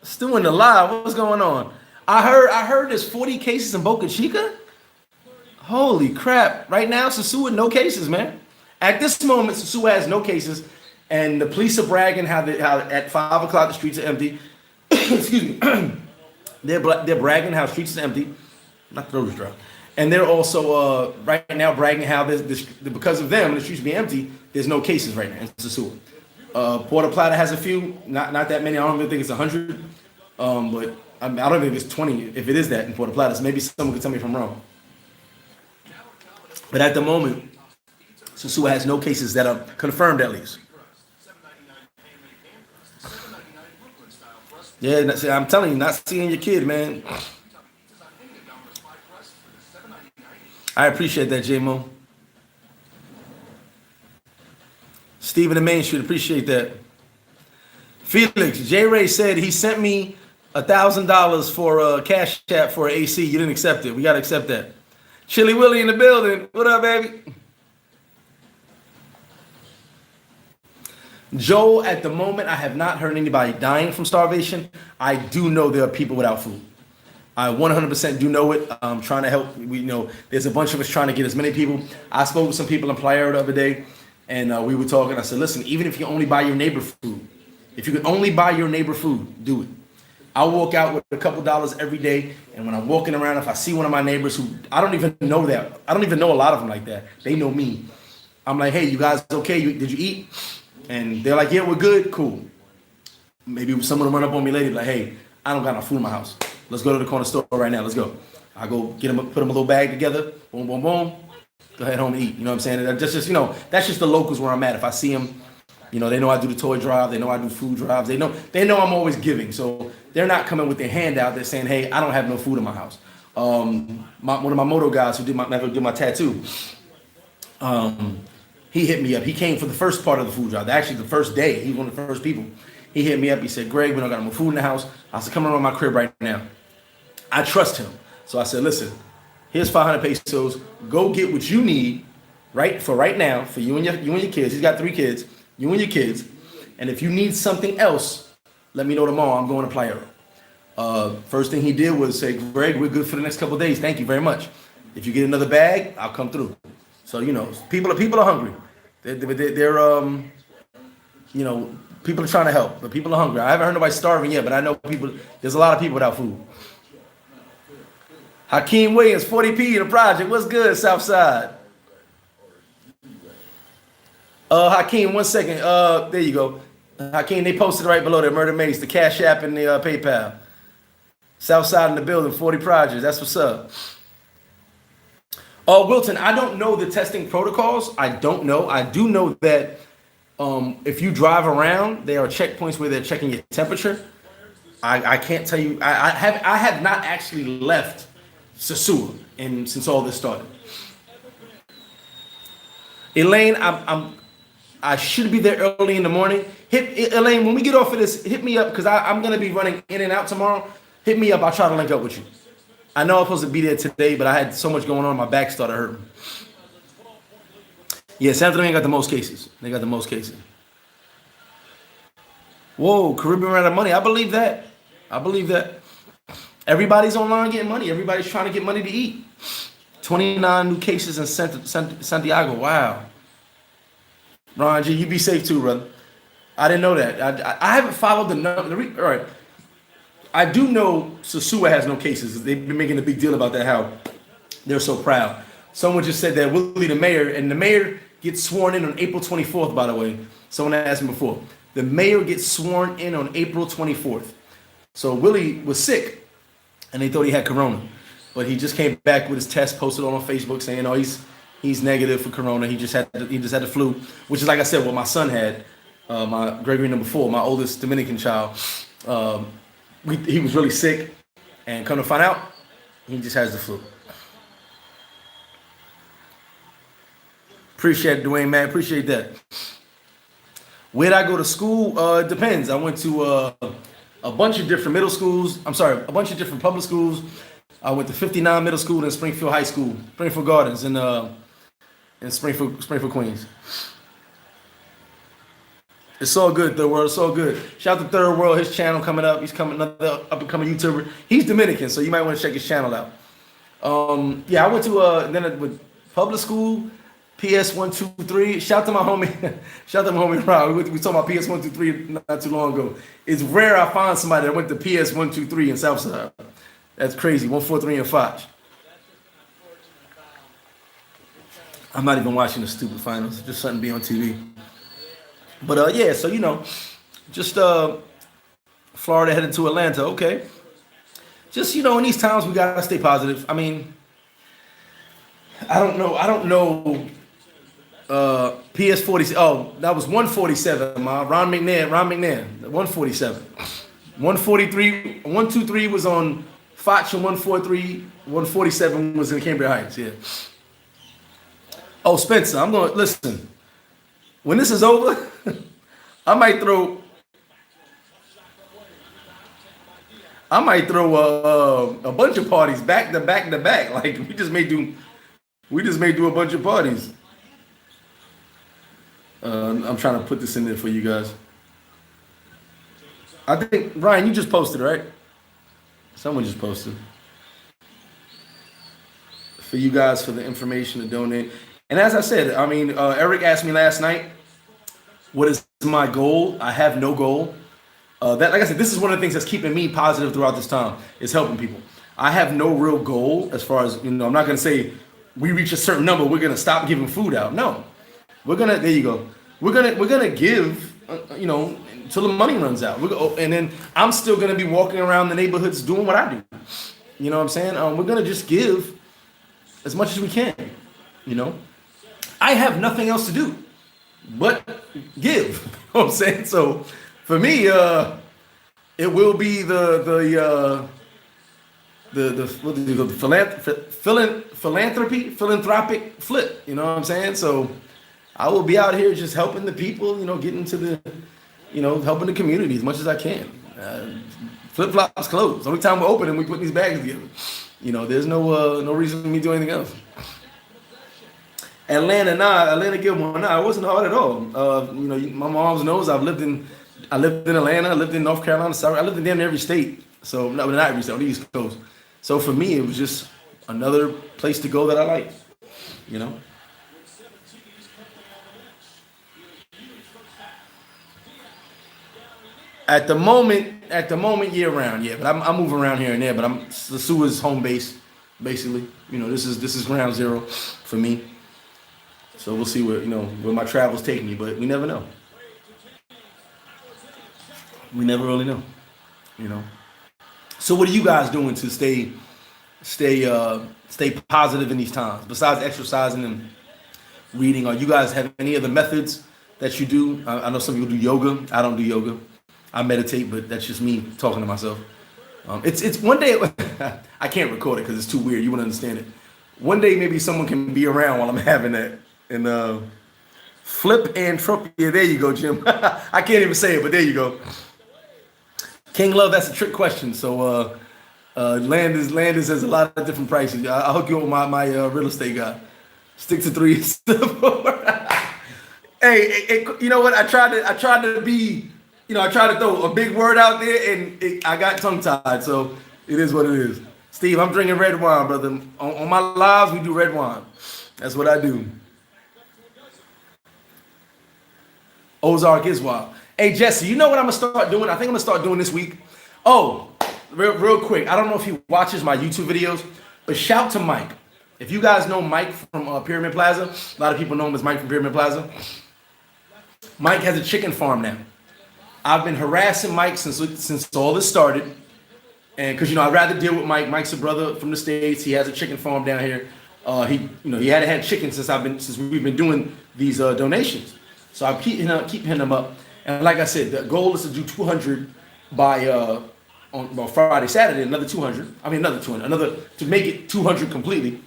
Stu in the live. What's going on? I heard there's 40 cases in Boca Chica. Holy crap. Right now, Sosua, no cases, man. At this moment, Sosua has no cases, and the police are bragging how at 5 o'clock the streets are empty. Excuse me. They're bragging how streets is empty, not the road is dry, and they're also right now bragging how because of them the streets being empty. There's no cases right now in Sosua. Puerto Plata has a few, not that many. I don't even think it's 100, but I don't think it's 20. If it is that in Puerto Plata, so maybe someone could tell me if I'm wrong. But at the moment, Sosua has no cases that are confirmed, at least. Yeah, see, I'm telling you, not seeing your kid, man. I appreciate that, J-Mo. Stephen in Main Street, appreciate that. Felix, J. Ray said he sent me $1,000 for a cash app for an AC. You didn't accept it. We got to accept that. Chili Willie in the building. What up, baby? Joel, at the moment, I have not heard anybody dying from starvation. I do know there are people without food. I 100% do know it. I'm trying to help. We know there's a bunch of us trying to get as many people. I spoke with some people in Playa the other day, and we were talking. I said, listen, even if you only buy your neighbor food, if you could only buy your neighbor food, do it. I walk out with a couple dollars every day, and when I'm walking around, if I see one of my neighbors who I don't even know that, I don't even know a lot of them like that. They know me. I'm like, hey, you guys okay? Did you eat? And they're like, yeah, we're good. Cool. Maybe someone will run up on me later like, hey, I don't got no food in my house. Let's go to the corner store right now. Let's go. I go get them, put them a little bag together. Boom, boom, boom. Go ahead home and eat. You know what I'm saying? And just that's just the locals where I'm at. If I see them, they know I do the toy drive. They know I do food drives. They know I'm always giving. So they're not coming with their hand out. They're saying, hey, I don't have no food in my house. One of my moto guys who did my tattoo, he hit me up. He came for the first part of the food drive. Actually, the first day, he was one of the first people. He hit me up. He said, Greg, we don't got no food in the house. I said, come around my crib right now. I trust him. So I said, listen, here's 500 pesos. Go get what you need right now for you and your kids. He's got 3 kids. You and your kids. And if you need something else, let me know tomorrow. I'm going to Playa. First thing he did was say, Greg, we're good for the next couple of days. Thank you very much. If you get another bag, I'll come through. So, people are hungry. They're people are trying to help, but people are hungry. I haven't heard nobody starving yet, but I know there's a lot of people without food. Hakeem Williams, 40p in the project. What's good, Southside? Hakeem, 1 second. There you go. Hakeem, they posted right below there, Murder Mace, the Cash App and the PayPal. Southside in the building, 40 projects. That's what's up. Wilton, I don't know the testing protocols. I don't know. I do know that if you drive around, there are checkpoints where they're checking your temperature. I can't tell you. I have not actually left Sosua since all this started. Elaine, I should be there early in the morning. Elaine, when we get off of this, hit me up because I'm gonna be running in and out tomorrow. Hit me up. I'll try to link up with you. I know I was supposed to be there today, but I had so much going on. My back started hurting. Yeah, San Antonio got the most cases. They got the most cases. Whoa, Caribbean ran out of money. I believe that. Everybody's online getting money. Everybody's trying to get money to eat. 29 new cases in Santiago. Wow. Ron G, you be safe too, brother. I didn't know that. I haven't followed the number. All right. I do know Sosua has no cases. They've been making a big deal about that, how they're so proud. Someone just said that Willie, the mayor, and the mayor gets sworn in on April 24th, by the way. Someone asked me before. The mayor gets sworn in on April 24th. So Willie was sick, and they thought he had corona. But he just came back with his test, posted on Facebook saying, oh, he's negative for corona. He just had the flu, which is, like I said, what my son had, my Gregory number 4, my oldest Dominican child. He was really sick, and come to find out, he just has the flu. Appreciate it, Dwayne, man. Appreciate that. Where'd I go to school? It depends. I went to a bunch of different middle schools. I'm sorry, a bunch of different public schools. I went to 59 Middle School and Springfield High School, Springfield Gardens in Springfield, Queens. It's all good, Third World. It's all good. Shout out to Third World. His channel coming up. He's another up-and-coming YouTuber. He's Dominican, so you might want to check his channel out. Yeah, I went to then with public school, PS 1, 2, 3. Shout out to my homie Rob. We talking about PS 1, 2, 3 not too long ago. It's rare I find somebody that went to PS 1, 2, 3 in Southside. That's crazy. 143 and Fox. I'm not even watching the stupid finals. Just something to be on TV. But yeah, so just Florida headed to Atlanta. Okay. Just in these times we gotta stay positive. I mean, I don't know. PS40. Oh, that was 147. Ron McNair. 147. 143. 123 was on Foch, and 143. 147 was in Cambria Heights. Yeah. Oh, Spencer, I'm going to listen. When this is over, I might throw a bunch of parties back to back to back. Like we just may do a bunch of parties. I'm trying to put this in there for you guys. I think Ryan, you just posted, right? Someone just posted for you guys for the information to donate. And as I said, I mean, Eric asked me last night, what is my goal? I have no goal. Like I said, this is one of the things that's keeping me positive throughout this time, is helping people. I have no real goal as far as, I'm not going to say we reach a certain number, we're going to stop giving food out. No, there you go. We're going to give, until the money runs out. And then I'm still going to be walking around the neighborhoods doing what I do. You know what I'm saying? We're going to just give as much as we can, I have nothing else to do but give. You know what I'm saying? So for me, it will be the philanthropic flip. You know what I'm saying? So I will be out here just helping the people. Getting to the, helping the community as much as I can. Flip flops closed. Only time we're open and we put these bags together. There's no reason for me to do anything else. Atlanta Gilmore, it wasn't hard at all. My mom knows I lived in Atlanta, I lived in North Carolina, I lived in damn near every state. So not every state, on the East Coast. So for me, it was just another place to go that I like. At the moment, year round, yeah. But I'm moving around here and there. But Sosua's home base, basically. This is ground zero for me. So we'll see where my travels take me, but we never know. We never really know, So what are you guys doing to stay positive in these times? Besides exercising and reading, are you guys have any other methods that you do? I know some people do yoga. I don't do yoga. I meditate, but that's just me talking to myself. It's one day. I can't record it because it's too weird. You wouldn't understand it. One day maybe someone can be around while I'm having that. And flip and Trump. Yeah, there you go, Jim. I can't even say it, but there you go. King Love, that's a trick question. So Landis has a lot of different prices. I'll hook you up with my real estate guy. Stick to 3 instead of 4. Hey, you know what? I tried to be, I tried to throw a big word out there, and I got tongue tied. So it is what it is. Steve, I'm drinking red wine, brother. On my lives, we do red wine. That's what I do. Ozark is wild. Hey, Jesse, you know what I'm going to start doing? I think I'm going to start doing this week. Oh, real quick. I don't know if he watches my YouTube videos, but shout to Mike. If you guys know Mike from Pyramid Plaza, a lot of people know him as Mike from Pyramid Plaza. Mike has a chicken farm now. I've been harassing Mike since all this started. And because, I'd rather deal with Mike. Mike's a brother from the States. He has a chicken farm down here. He hadn't had chicken since we've been doing these donations. So I keep hitting him up. And like I said, the goal is to do 200 by on Friday, Saturday, another 200. To make it 200 completely.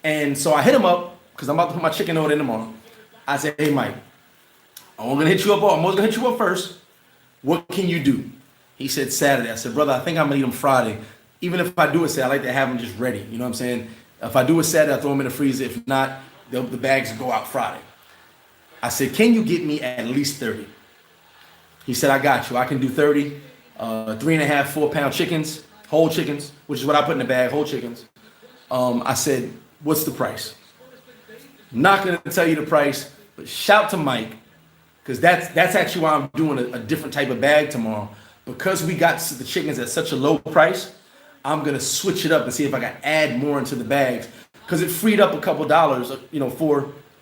And so I hit him up because I'm about to put my chicken order in tomorrow. I said, hey, Mike, I'm going to hit you up first. What can you do? He said Saturday. I said, brother, I think I'm going to eat them Friday. Even if I do it Saturday, I like to have them just ready. You know what I'm saying? If I do it Saturday, I throw them in the freezer. If not, the bags go out Friday. I said, can you get me at least 30? He said, I got you. I can do 30, 3.5, 4 pound chickens, whole chickens, which is what I put in the bag, whole chickens. I said, what's the price? Not going to tell you the price, but shout to Mike, because that's actually why I'm doing a different type of bag tomorrow. Because we got the chickens at such a low price, I'm gonna switch it up and see if I can add more into the bags because it freed up a couple dollars,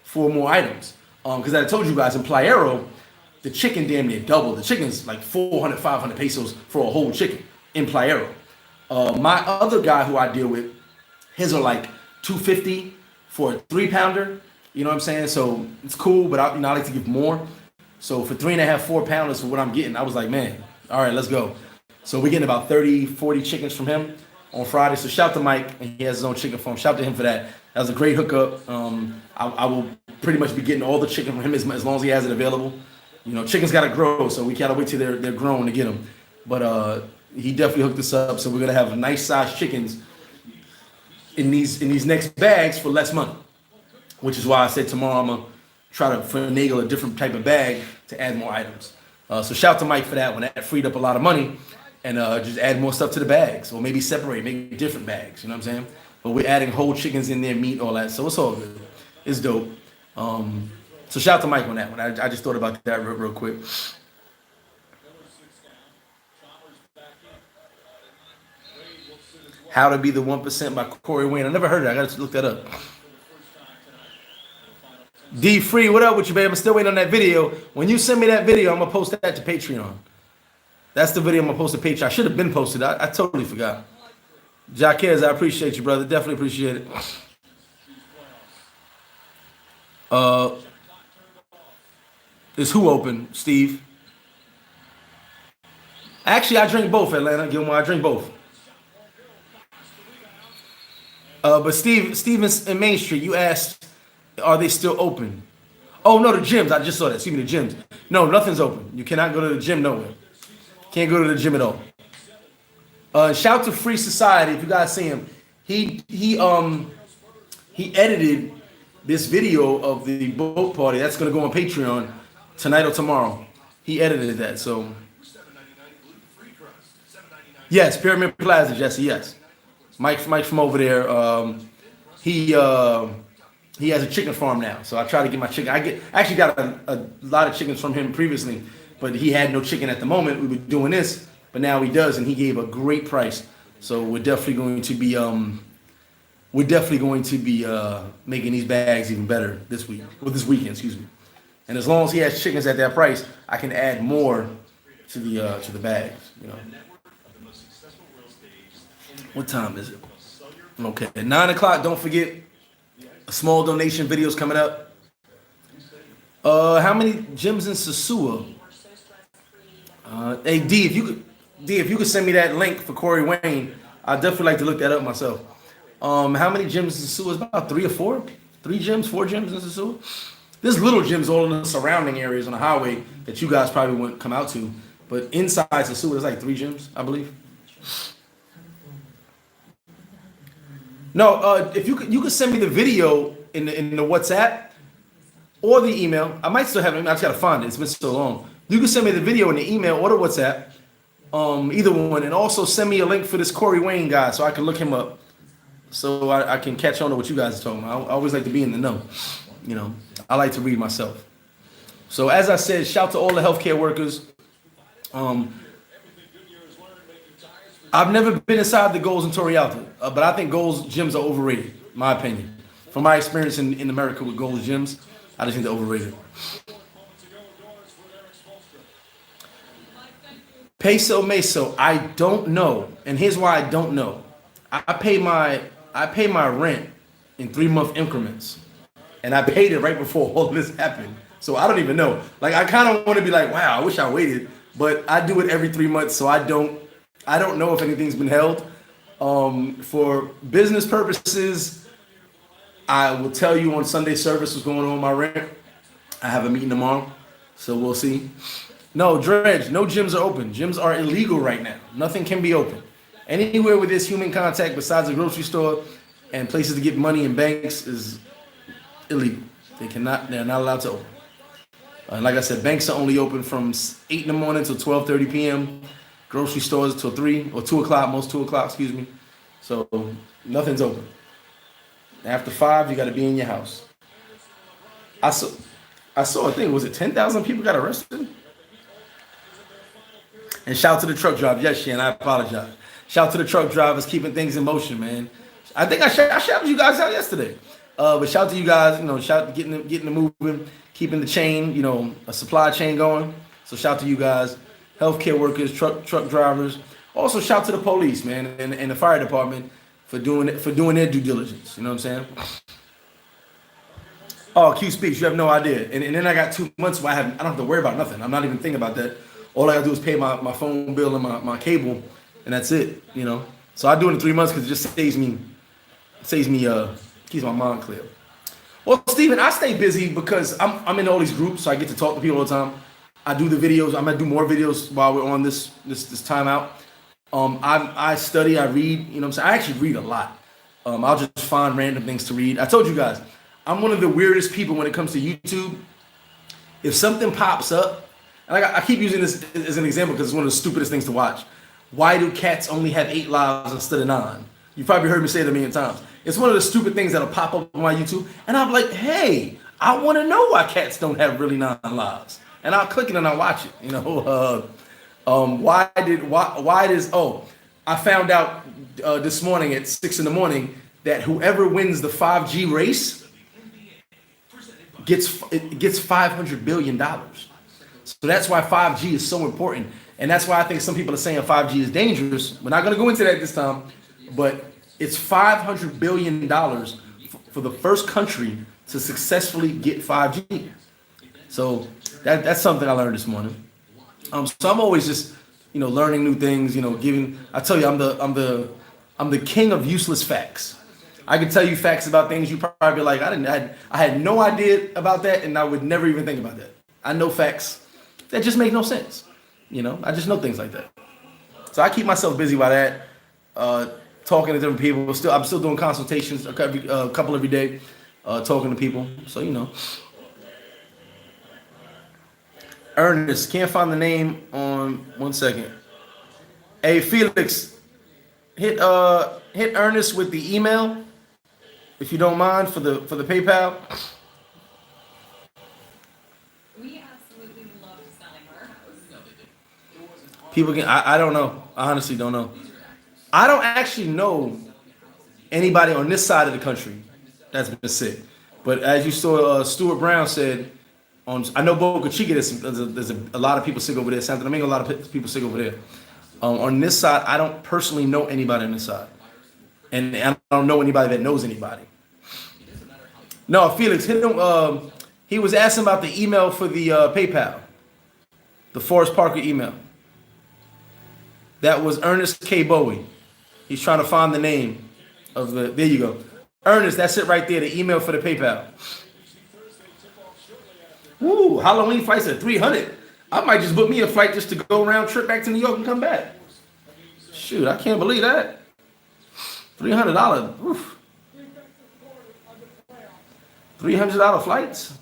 for more items. Because I told you guys in Playero, the chicken damn near doubled. The chicken's like 400, 500 pesos for a whole chicken in Playero. My other guy who I deal with, his are like 250 for a 3-pounder. You know what I'm saying? So it's cool, but I like to give more. So for 3.5, 4 pounders for what I'm getting, I was like, man, all right, let's go. So we're getting about 30, 40 chickens from him on Friday. So shout to Mike, and he has his own chicken farm. Shout to him for that. That was a great hookup. I will pretty much be getting all the chicken from him as long as he has it available. Chickens got to grow, so we gotta wait till they're grown to get them. But he definitely hooked us up, so we're gonna have nice sized chickens in these next bags for less money. Which is why I said tomorrow I'm gonna try to finagle a different type of bag to add more items. So shout to Mike for that one. That freed up a lot of money, and just add more stuff to the bags, or maybe separate, make different bags. You know what I'm saying? But we're adding whole chickens in there, meat, all that. So it's all good. It's dope. So shout to Mike on that one. I just thought about that real quick. How to Be the 1% by Corey Wayne. I never heard it. I got to look that up. D Free, what up with you, babe? I'm still waiting on that video. When you send me that video, I'm going to post that to Patreon. That's the video I'm going to post to Patreon. I should have been posted. I totally forgot. Jaquez, I appreciate you, brother. Definitely appreciate it. Is who open, Steve? Actually, I drink both, Atlanta. Gilmore, I drink both. But Steve in Main Street, you asked, are they still open? Oh, no, the gyms. I just saw that. Excuse me, the gyms. No, nothing's open. You cannot go to the gym nowhere. Can't go to the gym at all. Shout to Free Society. If you guys see him, he edited this video of the boat party. That's going to go on Patreon tonight or tomorrow. He edited that. So, yes, Pyramid Plaza, Jesse, yes. Mike from over there, he has a chicken farm now, so I try to get my chicken. I actually got a lot of chickens from him previously, but he had no chicken at the moment. We were doing this, but now he does, and he gave a great price. So we're definitely going to be making these bags even better this weekend, excuse me. And as long as he has chickens at that price, I can add more to the bags. What time is it? Okay, at 9 o'clock. Don't forget, a small donation videos coming up. How many gyms in Sosua? Hey D, if you could send me that link for Corey Wayne, I'd definitely like to look that up myself. How many gyms in Sosua? It's about 3 or 4, 4 gyms in Sosua. There's little gyms all in the surrounding areas on the highway that you guys probably wouldn't come out to, but inside Sosua, there's like 3 gyms, I believe. No, if you could send me the video in the WhatsApp or the email. I might still have it. I just gotta find it. It's been so long. You can send me the video in the email or the WhatsApp, either one, and also send me a link for this Corey Wayne guy so I can look him up, so I can catch on to what you guys are talking about. I always like to be in the know. I like to read myself. So as I said, shout to all the healthcare workers. I've never been inside the Goals in Torrealta, but I think Goals gyms are overrated, my opinion. From my experience in America with Goals gyms, I just think they're overrated. Peso Meso, I don't know, and here's why I don't know. I pay my rent in 3-month increments, and I paid it right before all this happened, so I don't even know. Like, I kind of want to be like, wow, I wish I waited, but I do it every 3 months, so I don't know if anything's been held. For business purposes, I will tell you on Sunday service what's going on with my rent. I have a meeting tomorrow, so we'll see. No, Dredge, no gyms are open. Gyms are illegal right now. Nothing can be open. Anywhere with this human contact besides a grocery store and places to get money in banks is illegal. They're not allowed to open. Like I said, banks are only open from 8 in the morning till 12:30 p.m. Grocery stores till 3 or 2 o'clock, most 2 o'clock, excuse me. So nothing's open. After 5, you got to be in your house. I saw a thing. Was it 10,000 people got arrested? And shout to the truck driver. Yes, Shan, I apologize. Shout out to the truck drivers keeping things in motion, man. I think I shouted you guys out yesterday. But shout out to you guys, shout out to getting the moving, keeping the chain, a supply chain going. So shout out to you guys, healthcare workers, truck drivers. Also shout out to the police, man, and the fire department for doing their due diligence. You know what I'm saying? Oh, Q speaks. You have no idea. And then I got 2 months where I don't have to worry about nothing. I'm not even thinking about that. All I gotta do is pay my phone bill and my cable, and that's it. So I do it in 3 months because it just saves me keeps my mind clear. Well, Steven, I stay busy because I'm in all these groups, so I get to talk to people all the time. I do the videos. I'm gonna do more videos while we're on this timeout. I study, I read. You know what I'm saying? I actually read a lot. I'll just find random things to read. I told you guys, I'm one of the weirdest people when it comes to YouTube. If something pops up, and I keep using this as an example because it's one of the stupidest things to watch. Why do cats only have 8 lives instead of 9? You probably heard me say it a million times. It's one of the stupid things that'll pop up on my YouTube, and I'm like, hey, I want to know why cats don't have really 9 lives, and I'll click it and I'll watch it. I found out this morning at 6 in the morning that whoever wins the 5G race gets $500 billion. So that's why 5G is so important, and that's why I think some people are saying 5G is dangerous. We're not going to go into that this time, but it's $500 billion for the first country to successfully get 5G. So that's something I learned this morning. So I'm always just learning new things. I tell you, I'm the king of useless facts. I can tell you facts about things you probably be like, I had no idea about that, and I would never even think about that. I know facts that just make no sense. I just know things like that. So I keep myself busy by that, talking to different people. I'm still doing consultations a couple every day, talking to people. So Ernest, can't find the name on 1 second. Hey Felix, hit Ernest with the email, if you don't mind, for the PayPal. We absolutely love selling our house. People can. I don't know. I honestly don't know. I don't actually know anybody on this side of the country that's been sick. But as you saw, Stuart Brown said, I know Boca Chica, there's a lot of people sick over there. Santo Domingo, a lot of people sick over there. On this side, I don't personally know anybody on this side. And I don't know anybody that knows anybody. No, Felix, hit him. He was asking about the email for the PayPal. The Forrest Parker email. That was Ernest K. Bowie. He's trying to find the name of the. There you go, Ernest. That's it right there. The email for the PayPal. Woo! Halloween flights at $300. I might just book me a flight just to go round trip back to New York and come back. Shoot, I can't believe that. $300. Oof. $300 flights.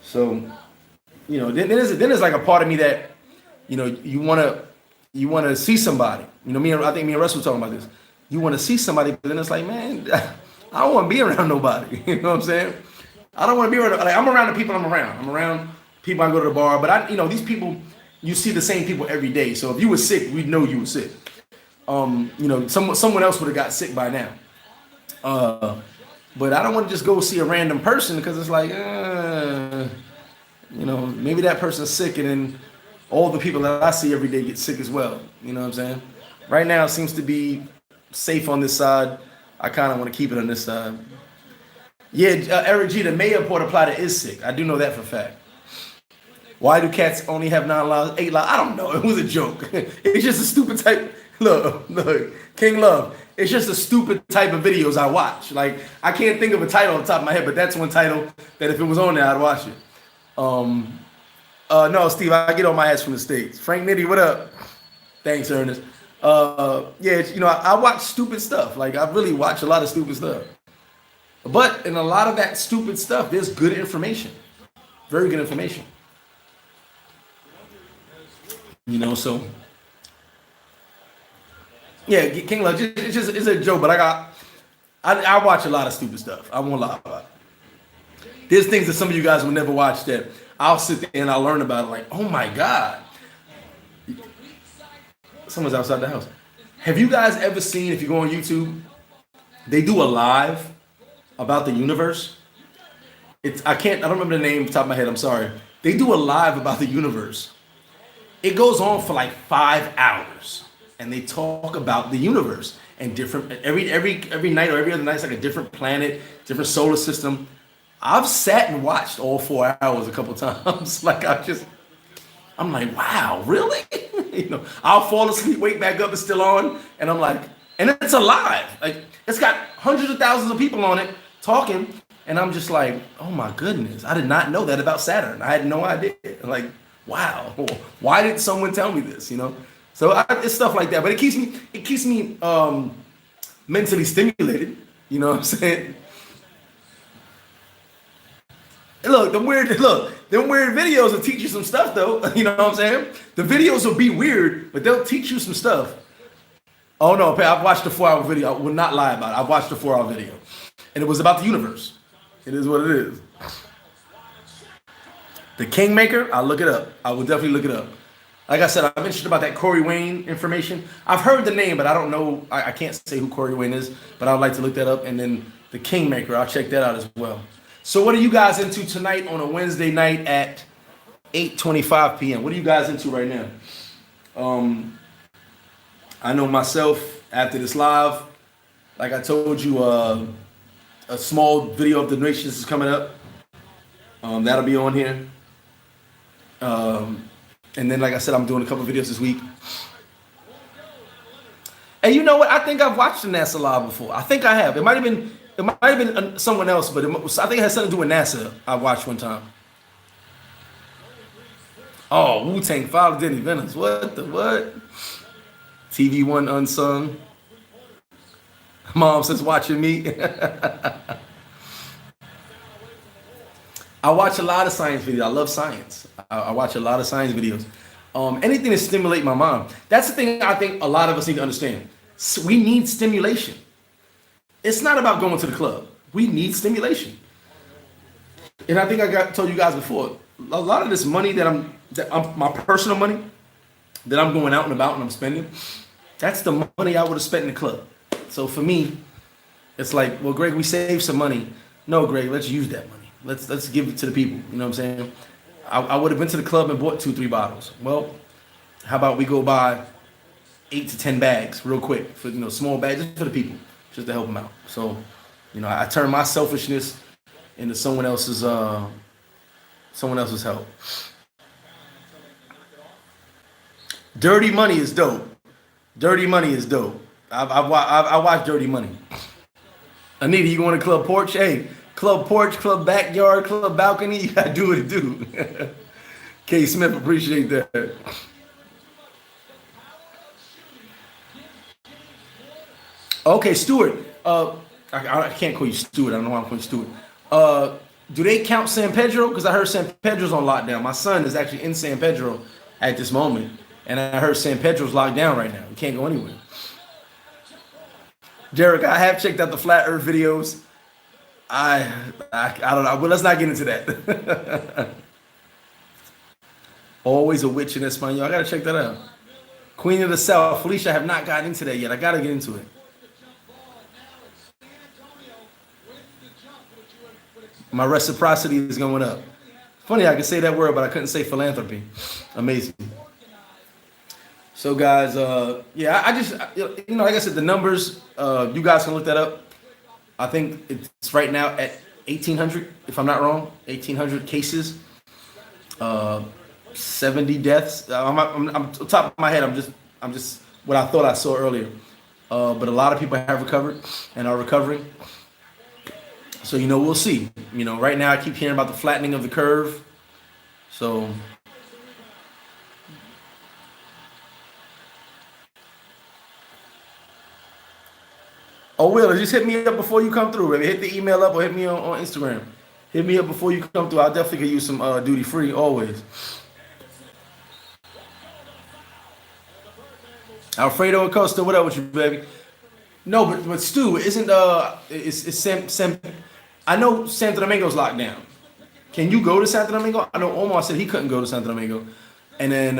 So, then there's like a part of me that, you wanna see somebody. I think me and Russ were talking about this. You want to see somebody, but then it's like, man, I don't want to be around nobody. You know what I'm saying? I don't want to be around. Like, I'm around the people I'm around. I'm around people I go to the bar, but these people, you see the same people every day. So if you were sick, we'd know you were sick. Someone else would have got sick by now. But I don't want to just go see a random person because it's like, maybe that person's sick and then all the people that I see every day get sick as well. You know what I'm saying? Right now it seems to be safe on this side. I kind of want to keep it on this side. Yeah, Eric G, the mayor of Port Plata is sick. I do know that for a fact. Why do cats only have 9 lives, 8 lives? I don't know. It was a joke. It's just a stupid type. Look, King Love. It's just a stupid type of videos I watch. Like, I can't think of a title on the top of my head, but that's one title that if it was on there, I'd watch it. No, Steve, I get on my ass from the States. Frank Nitty, what up? Thanks, Ernest. I watch stupid stuff. Like, I really watch a lot of stupid stuff. But in a lot of that stupid stuff, there's good information. Very good information. So. Yeah, King Love, it's a joke, but I watch a lot of stupid stuff. I won't lie about it. There's things that some of you guys will never watch that I'll sit there and I'll learn about it. Like, oh my God, someone's outside the house. Have you guys ever seen, if you go on YouTube, they do a live about the universe? I don't remember the name off the top of my head. I'm sorry. They do a live about the universe. It goes on for like 5 hours, and they talk about the universe and different every night or every other night. It's like a different planet, different solar system. I've sat and watched all 4 hours a couple times. Like I'm like, wow, really? I'll fall asleep, wake back up, it's still on, and I'm like, and it's alive. Like it's got hundreds of thousands of people on it talking, and I'm just like, oh my goodness, I did not know that about Saturn. I had no idea. Like, wow, why did someone tell me this? So it's stuff like that, but it keeps me mentally stimulated. You know what I'm saying? Look, them weird videos will teach you some stuff, though. You know what I'm saying? The videos will be weird, but they'll teach you some stuff. Oh no, I've watched the 4-hour video. I will not lie about it. I've watched the 4-hour video, and it was about the universe. It is what it is. The Kingmaker, I'll look it up. I will definitely look it up. Like I said, I'm interested about that Corey Wayne information. I've heard the name, but I don't know. I can't say who Corey Wayne is, but I'd like to look that up. And then the Kingmaker, I'll check that out as well. So what are you guys into tonight on a Wednesday night at 8:25 p.m.? What are you guys into right now? I know myself, after this live, like I told you, a small video of the donations is coming up. That'll be on here. And then, like I said, I'm doing a couple videos this week. And you know what? I think I've watched the NASA live before. I think I have. It might have been someone else, but I think it has something to do with NASA. I watched one time. Oh, Wu-Tang Five Denny Venoms. What? TV One Unsung. Mom says watching me. I watch a lot of science videos. I love science. I watch a lot of science videos. Anything to stimulate my mind. That's the thing I think a lot of us need to understand. We need stimulation. It's not about going to the club. We need stimulation. And I think told you guys before, a lot of this money that I'm my personal money that I'm going out and about and I'm spending, that's the money I would have spent in the club. So for me, it's like, well, Greg, we saved some money. No, Greg, let's use that money. Let's give it to the people. You know what I'm saying? I would have been to the club and bought 2-3 bottles. Well, how about we go buy 8 to 10 bags real quick for small bags just for the people, just to help them out. So, I turn my selfishness into someone else's help. Dirty Money is dope. Dirty Money is dope. I watch Dirty Money. Anita, you going to Club Porch? Hey, Club Porch, Club Backyard, Club Balcony, you gotta do what it do. K. Smith, appreciate that. Okay, Stuart. I can't call you Stuart. I don't know why I'm calling you Stuart. Do they count San Pedro? Because I heard San Pedro's on lockdown. My son is actually in San Pedro at this moment. And I heard San Pedro's locked down right now. You can't go anywhere. Derek, I have checked out the Flat Earth videos. I don't know. But let's not get into that. Always a witch in Espanol. I gotta check that out. Queen of the South, Felicia. I have not gotten into that yet. I gotta get into it. My reciprocity is going up. Funny, I can say that word, but I couldn't say philanthropy. Amazing. So, guys, yeah, I just, like I said, the numbers, you guys can look that up. I think it's right now at 1,800, if I'm not wrong, 1,800 cases, 70 deaths. I'm top of my head. I'm just what I thought I saw earlier. But a lot of people have recovered and are recovering. So, we'll see. Right now I keep hearing about the flattening of the curve. So, oh, Will, just hit me up before you come through, baby. Hit the email up or hit me on Instagram. Hit me up before you come through. I'll definitely give you some duty free always. Alfredo Acosta, what up with you, baby? No, but Stu, isn't it's Sam? I know Santo Domingo's locked down. Can you go to Santo Domingo? I know Omar said he couldn't go to Santo Domingo. And then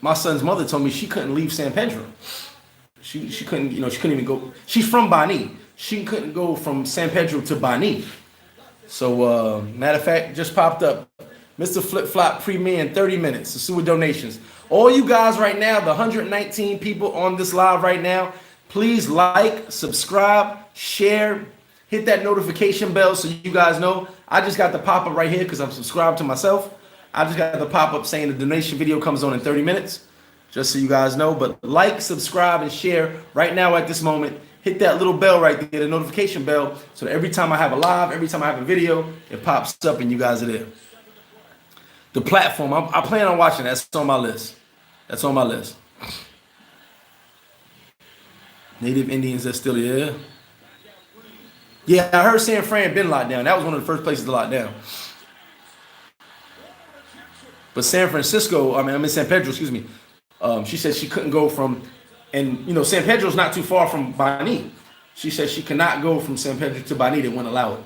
my son's mother told me she couldn't leave San Pedro. She couldn't, she couldn't even go. She's from Bani. She couldn't go from San Pedro to Bani. So, matter of fact, just popped up. Mr. Flip Flop premiere in 30 minutes. Sosua donations. All you guys right now, the 119 people on this live right now, please like, subscribe, share, hit that notification bell so you guys know. I just got the pop-up right here because I'm subscribed to myself. I just got the pop-up saying the donation video comes on in 30 minutes, just so you guys know. But like, subscribe, and share right now at this moment. Hit that little bell right there, the notification bell, so that every time I have a live, every time I have a video, it pops up and you guys are there. The platform, I plan on watching that. That's on my list. That's on my list. Native Indians are still here. Yeah, I heard San Fran been locked down. That was one of the first places to lock down. But San Francisco, I'm in San Pedro, excuse me. She said she couldn't go from, and San Pedro's not too far from Bani. She said she cannot go from San Pedro to Bani. They wouldn't allow it.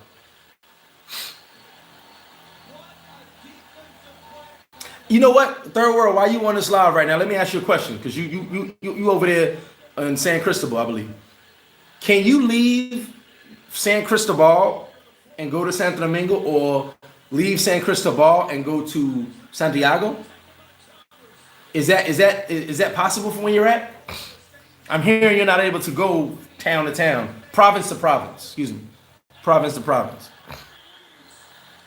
You know what, Third World, why you on this live right now? Let me ask you a question, because you over there in San Cristobal, I believe. Can you leave San Cristobal and go to Santo Domingo, or leave San Cristobal and go to Santiago? Is that possible from where you're at? I'm hearing you're not able to go town to town, province to province. Excuse me, province to province.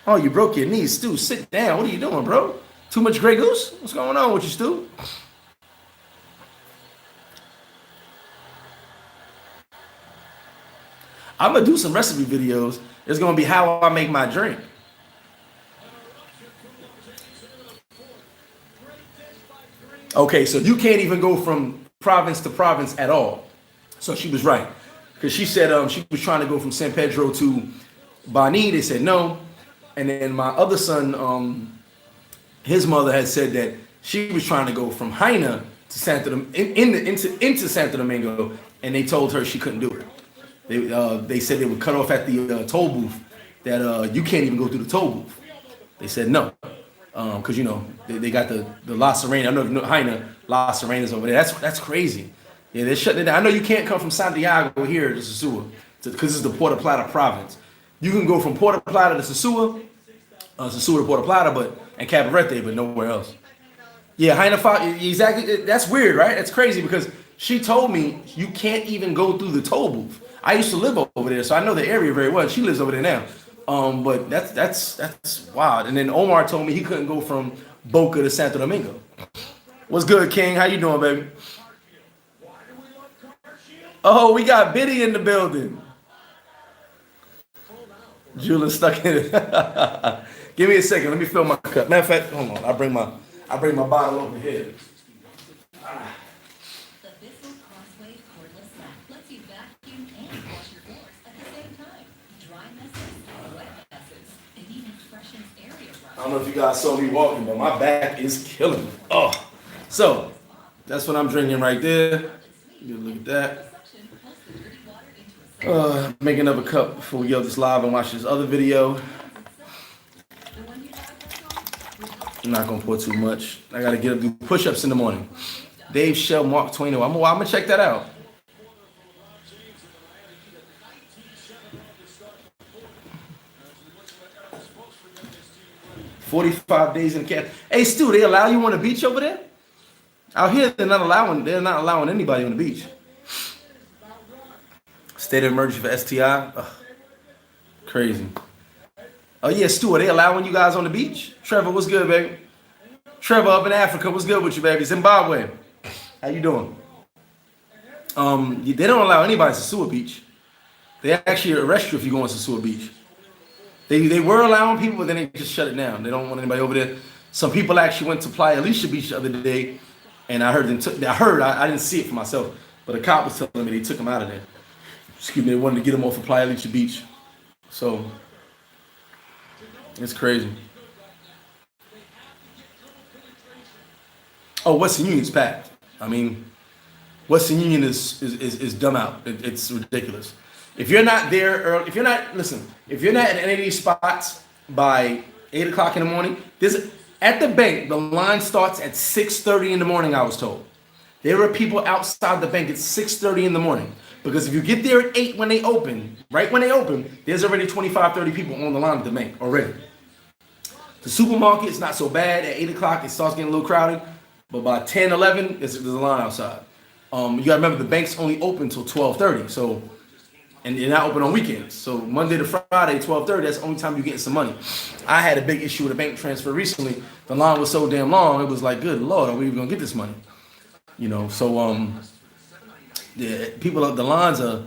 Oh, you broke your knees, Stu. Sit down. What are you doing, bro? Too much Grey Goose? What's going on with you, Stu? I'm gonna do some recipe videos. It's gonna be how I make my drink. Okay, so you can't even go from province to province at all. So she was right, because she said she was trying to go from San Pedro to Bani. They said no, and then my other son, his mother had said that she was trying to go from Haina to into Santo Domingo, and they told her she couldn't do it. They said they would cut off at the toll booth, that you can't even go through the toll booth. They said no, because they got the La Serena. I know Haina, La Serena's over there. That's crazy. Yeah, they're shutting it down. I know you can't come from Santiago here to Sosua, because it's the Puerto Plata province. You can go from Puerto Plata to Sosua, Sosua to Puerto Plata, and Cabarete, but nowhere else. Yeah, Haina, exactly. That's weird, right? That's crazy, because she told me you can't even go through the toll booth. I used to live over there, so I know the area very well. She lives over there now. But that's wild. And then Omar told me he couldn't go from Boca to Santo Domingo. What's good, King? How you doing, baby? Oh, we got Biddy in the building. Julian stuck in it. Give me a second. Let me fill my cup. Matter of fact, hold on. I bring my bottle over here. The Bissell Crossway cordless vac lets you vacuum and wash your floors at the same time. Dry messes, wet messes. It even freshens area runs. I don't know if you guys saw me walking, but my back is killing me. Oh, so that's what I'm drinking right there. You look at that. Make another cup before we get this live and watch this other video. I'm not gonna pour too much. I gotta get up, do push-ups in the morning. Dave Shell, Mark Twain. I'm gonna check that out. "45 days in the camp." Hey, Stu, they allow you on the beach over there? Out here, they're not allowing anybody on the beach. State of emergency for STI. Ugh, crazy. Oh yeah, Stu, are they allowing you guys on the beach? Trevor, what's good, baby? Trevor up in Africa, what's good with you, baby? Zimbabwe, how you doing? They don't allow anybody to Sosua Beach. They actually arrest you if you go on Sosua Beach. They were allowing people, but then they just shut it down. They don't want anybody over there. Some people actually went to Playa Alicia Beach the other day, and I didn't see it for myself, but a cop was telling me they took them out of there. Excuse me, they wanted to get them off of Playa Alicia Beach. So it's crazy. Oh, Western Union's packed. I mean, Western Union is dumb out. It's ridiculous. If you're not there early, if you're not in any of these spots by 8 o'clock in the morning, there's at the bank. The line starts at 6:30 in the morning. I was told there are people outside the bank at 6:30 in the morning because if you get there at 8 when they open, right when they open, there's already 25, 30 people on the line at the bank already. The supermarket is not so bad. At 8 o'clock, it starts getting a little crowded, but by 10, 11, there's a line outside. You gotta remember the bank's only open till 12:30, so. And they're not open on weekends. So Monday to Friday, 12:30, that's the only time you're getting some money. I had a big issue with a bank transfer recently. The line was so damn long, it was like, good Lord, are we even gonna get this money? You know, so the lines are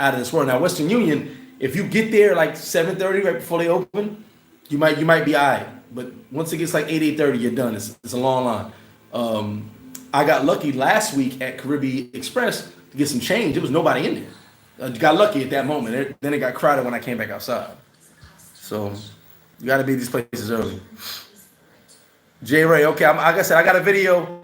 out of this world. Now, Western Union, if you get there like 7:30 right before they open, you might be all right. But once it gets like 8:30, you're done. It's a long line. I got lucky last week at Caribbean Express to get some change. There was nobody in there. Got lucky at that moment. Then it got crowded when I came back outside. So you got to be at these places early. J Ray, okay. Like I said, I got a video.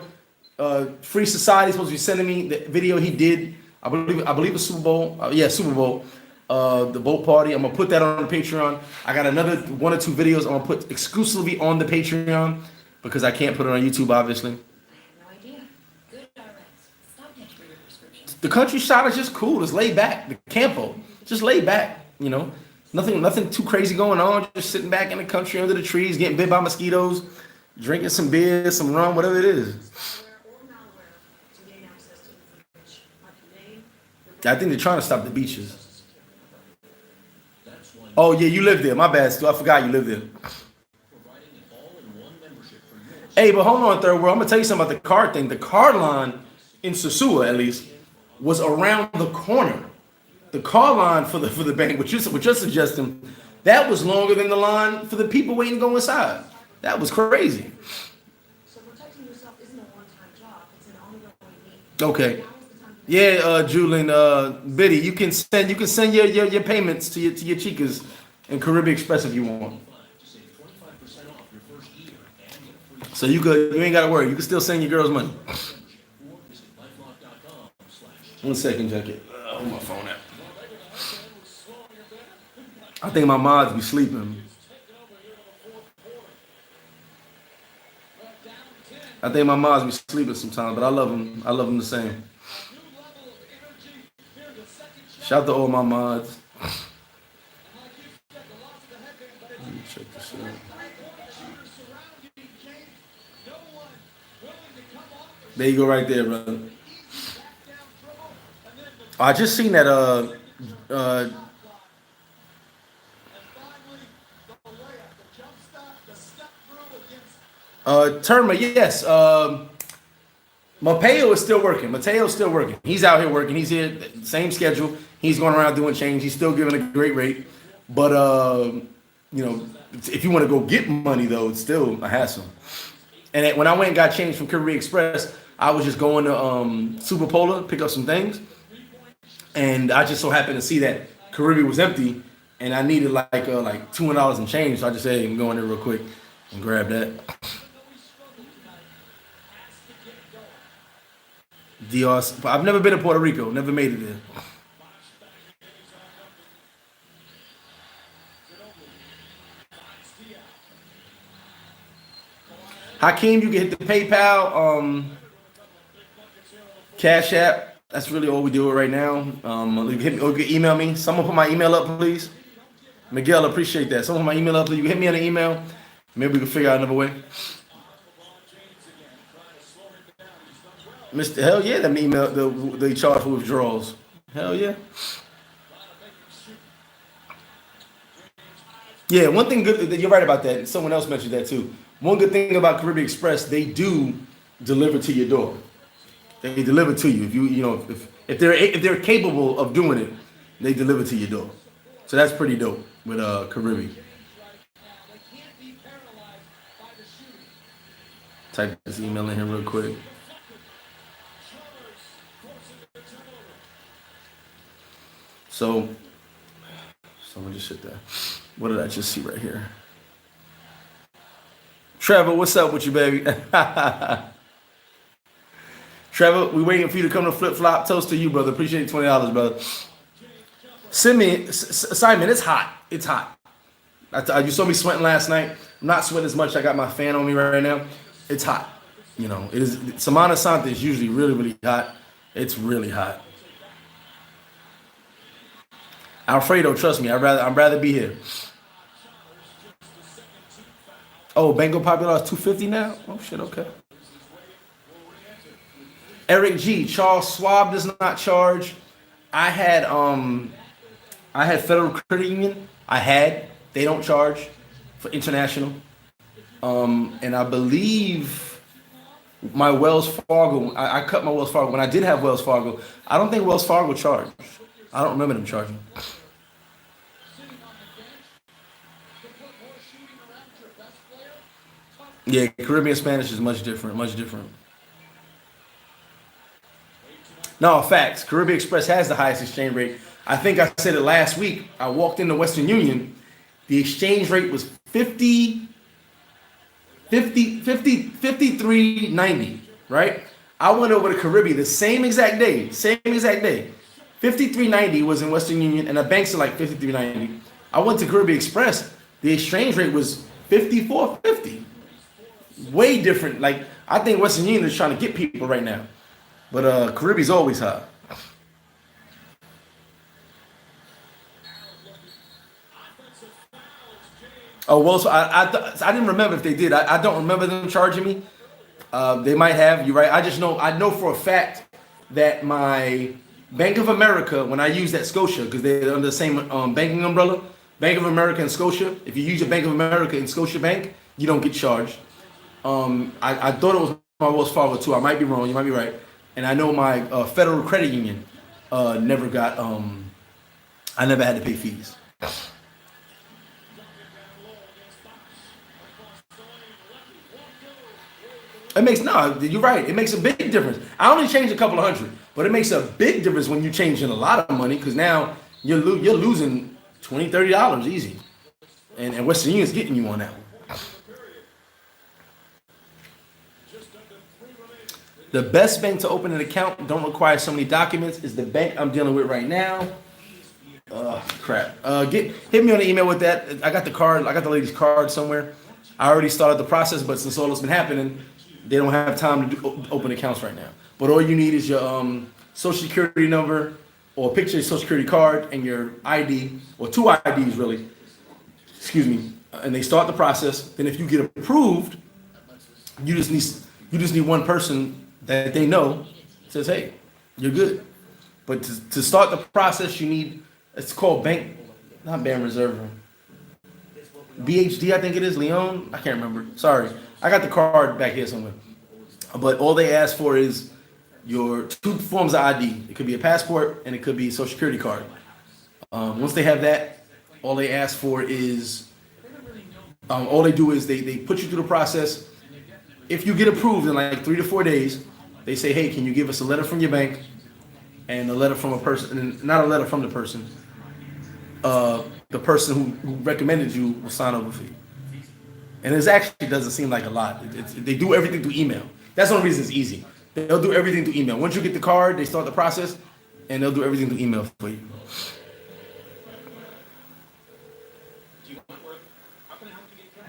Free Society supposed to be sending me the video he did. I believe it's Super Bowl. Super Bowl. The boat party. I'm gonna put that on the Patreon. I got another 1 or 2 videos I'm gonna put exclusively on the Patreon because I can't put it on YouTube, obviously. The countryside is just cool. It's laid back. The campo, just laid back. You know, nothing too crazy going on. Just sitting back in the country under the trees, getting bit by mosquitoes, drinking some beer, some rum, whatever it is. I think they're trying to stop the beaches. Oh yeah, you live there. My bad, Stu. I forgot you live there. Hey, but hold on, Third World. I'm gonna tell you something about the car thing. The car line in Sosua, at least, was around the corner. The car line for the bank, what you're suggesting, that was longer than the line for the people waiting to go inside. That was crazy. So protecting yourself isn't a one-time job; it's an ongoing need. Okay. Yeah, Julian, Biddy, you can send your payments to your chicas in Caribbean Express if you want. So you ain't gotta worry. You can still send your girls money. 1 second, Jackie. Where's my phone at? I think my mods be sleeping. I think my mods be sleeping sometimes, but I love them. I love them the same. Shout out to all my mods. Let me check this out. There you go, right there, brother. I just seen that Terma, yes. Mateo is still working. Mateo's still working. He's out here working. He's here, same schedule. He's going around doing change. He's still giving a great rate. But you know, if you want to go get money though, it's still a hassle. And when I went and got changed from Caribbean Express, I was just going to Super Polar, pick up some things. And I just so happened to see that Caribbean was empty, and I needed like $200 in change. So I just said, hey, I'm going there real quick and grab that. DRC. I've never been to Puerto Rico. Never made it there. Hakeem, you can hit the PayPal, Cash App. That's really all we do right now. You can email me. Someone put my email up, please. Miguel, appreciate that. Someone put my email up, please. You can hit me on the email. Maybe we can figure out another way. Mr. Hell yeah, them email they charge for withdrawals. Hell yeah. Yeah, one thing good. You're right about that. Someone else mentioned that too. One good thing about Caribbean Express, they do deliver to your door. They deliver to you. If they're capable of doing it, they deliver to your door. So that's pretty dope with Caribbean. Type this email in here real quick. So someone just hit that. What did I just see right here? Trevor, what's up with you, baby? Trevor, we waiting for you to come to Flip Flop. Toast to you, brother. Appreciate $20, brother. Simon, it's hot. It's hot. You saw me sweating last night. I'm not sweating as much. I got my fan on me right now. It's hot. You know, it is. Semana Santa is usually really, really hot. It's really hot. Alfredo, trust me. I'd rather be here. Oh, Bengal popular is 250 now. Oh shit. Okay. Eric G. Charles Schwab does not charge. I had Federal Credit Union. They don't charge for international. And I believe my Wells Fargo. I cut my Wells Fargo when I did have Wells Fargo. I don't think Wells Fargo charged. I don't remember them charging. Yeah, Caribbean Spanish is much different. Much different. No, facts. Caribbean Express has the highest exchange rate. I think I said it last week. I walked into Western Union. The exchange rate was 53.90, right? I went over to Caribbean the same exact day. 53.90 was in Western Union, and the banks are like 53.90. I went to Caribbean Express. The exchange rate was 54.50. Way different. Like, I think Western Union is trying to get people right now. But Caribbean's always high. Oh, well, so I didn't remember if they did. I don't remember them charging me. They might have. You're right. I know for a fact that my Bank of America, when I use that Scotia, because they're under the same banking umbrella, Bank of America and Scotia. If you use your Bank of America and Scotia Bank, you don't get charged. I thought it was my Wells Fargo too. I might be wrong. You might be right. And I know my Federal Credit Union never got. I never had to pay fees. You're right. It makes a big difference. I only changed a couple of hundred, but it makes a big difference when you're changing a lot of money because now you're losing $20, $30 easy, and Western Union's getting you on that one. The best bank to open an account don't require so many documents is the bank I'm dealing with right now. Crap. Hit me on the email with that. I got the card. I got the lady's card somewhere. I already started the process, but since all that's been happening, they don't have time to open accounts right now. But all you need is your social security number or a picture of your social security card and your ID, or two IDs really. Excuse me. And they start the process. Then if you get approved, you just need one person that they know says, hey, you're good. But to start the process, you need, it's called not Band Reserve. BHD, I think it is, Leon. I can't remember. Sorry. I got the card back here somewhere. But all they ask for is your two forms of ID. It could be a passport and it could be a social security card. Once they have that, all they ask for is, all they do is they put you through the process. If you get approved in like 3 to 4 days, they say, hey, can you give us a letter from your bank and a letter from a person, not a letter from the person. The person who recommended you will sign over for you. And it actually doesn't seem like a lot. They do everything through email. That's the only reason it's easy. They'll do everything through email. Once you get the card, they start the process, and they'll do everything through email for you.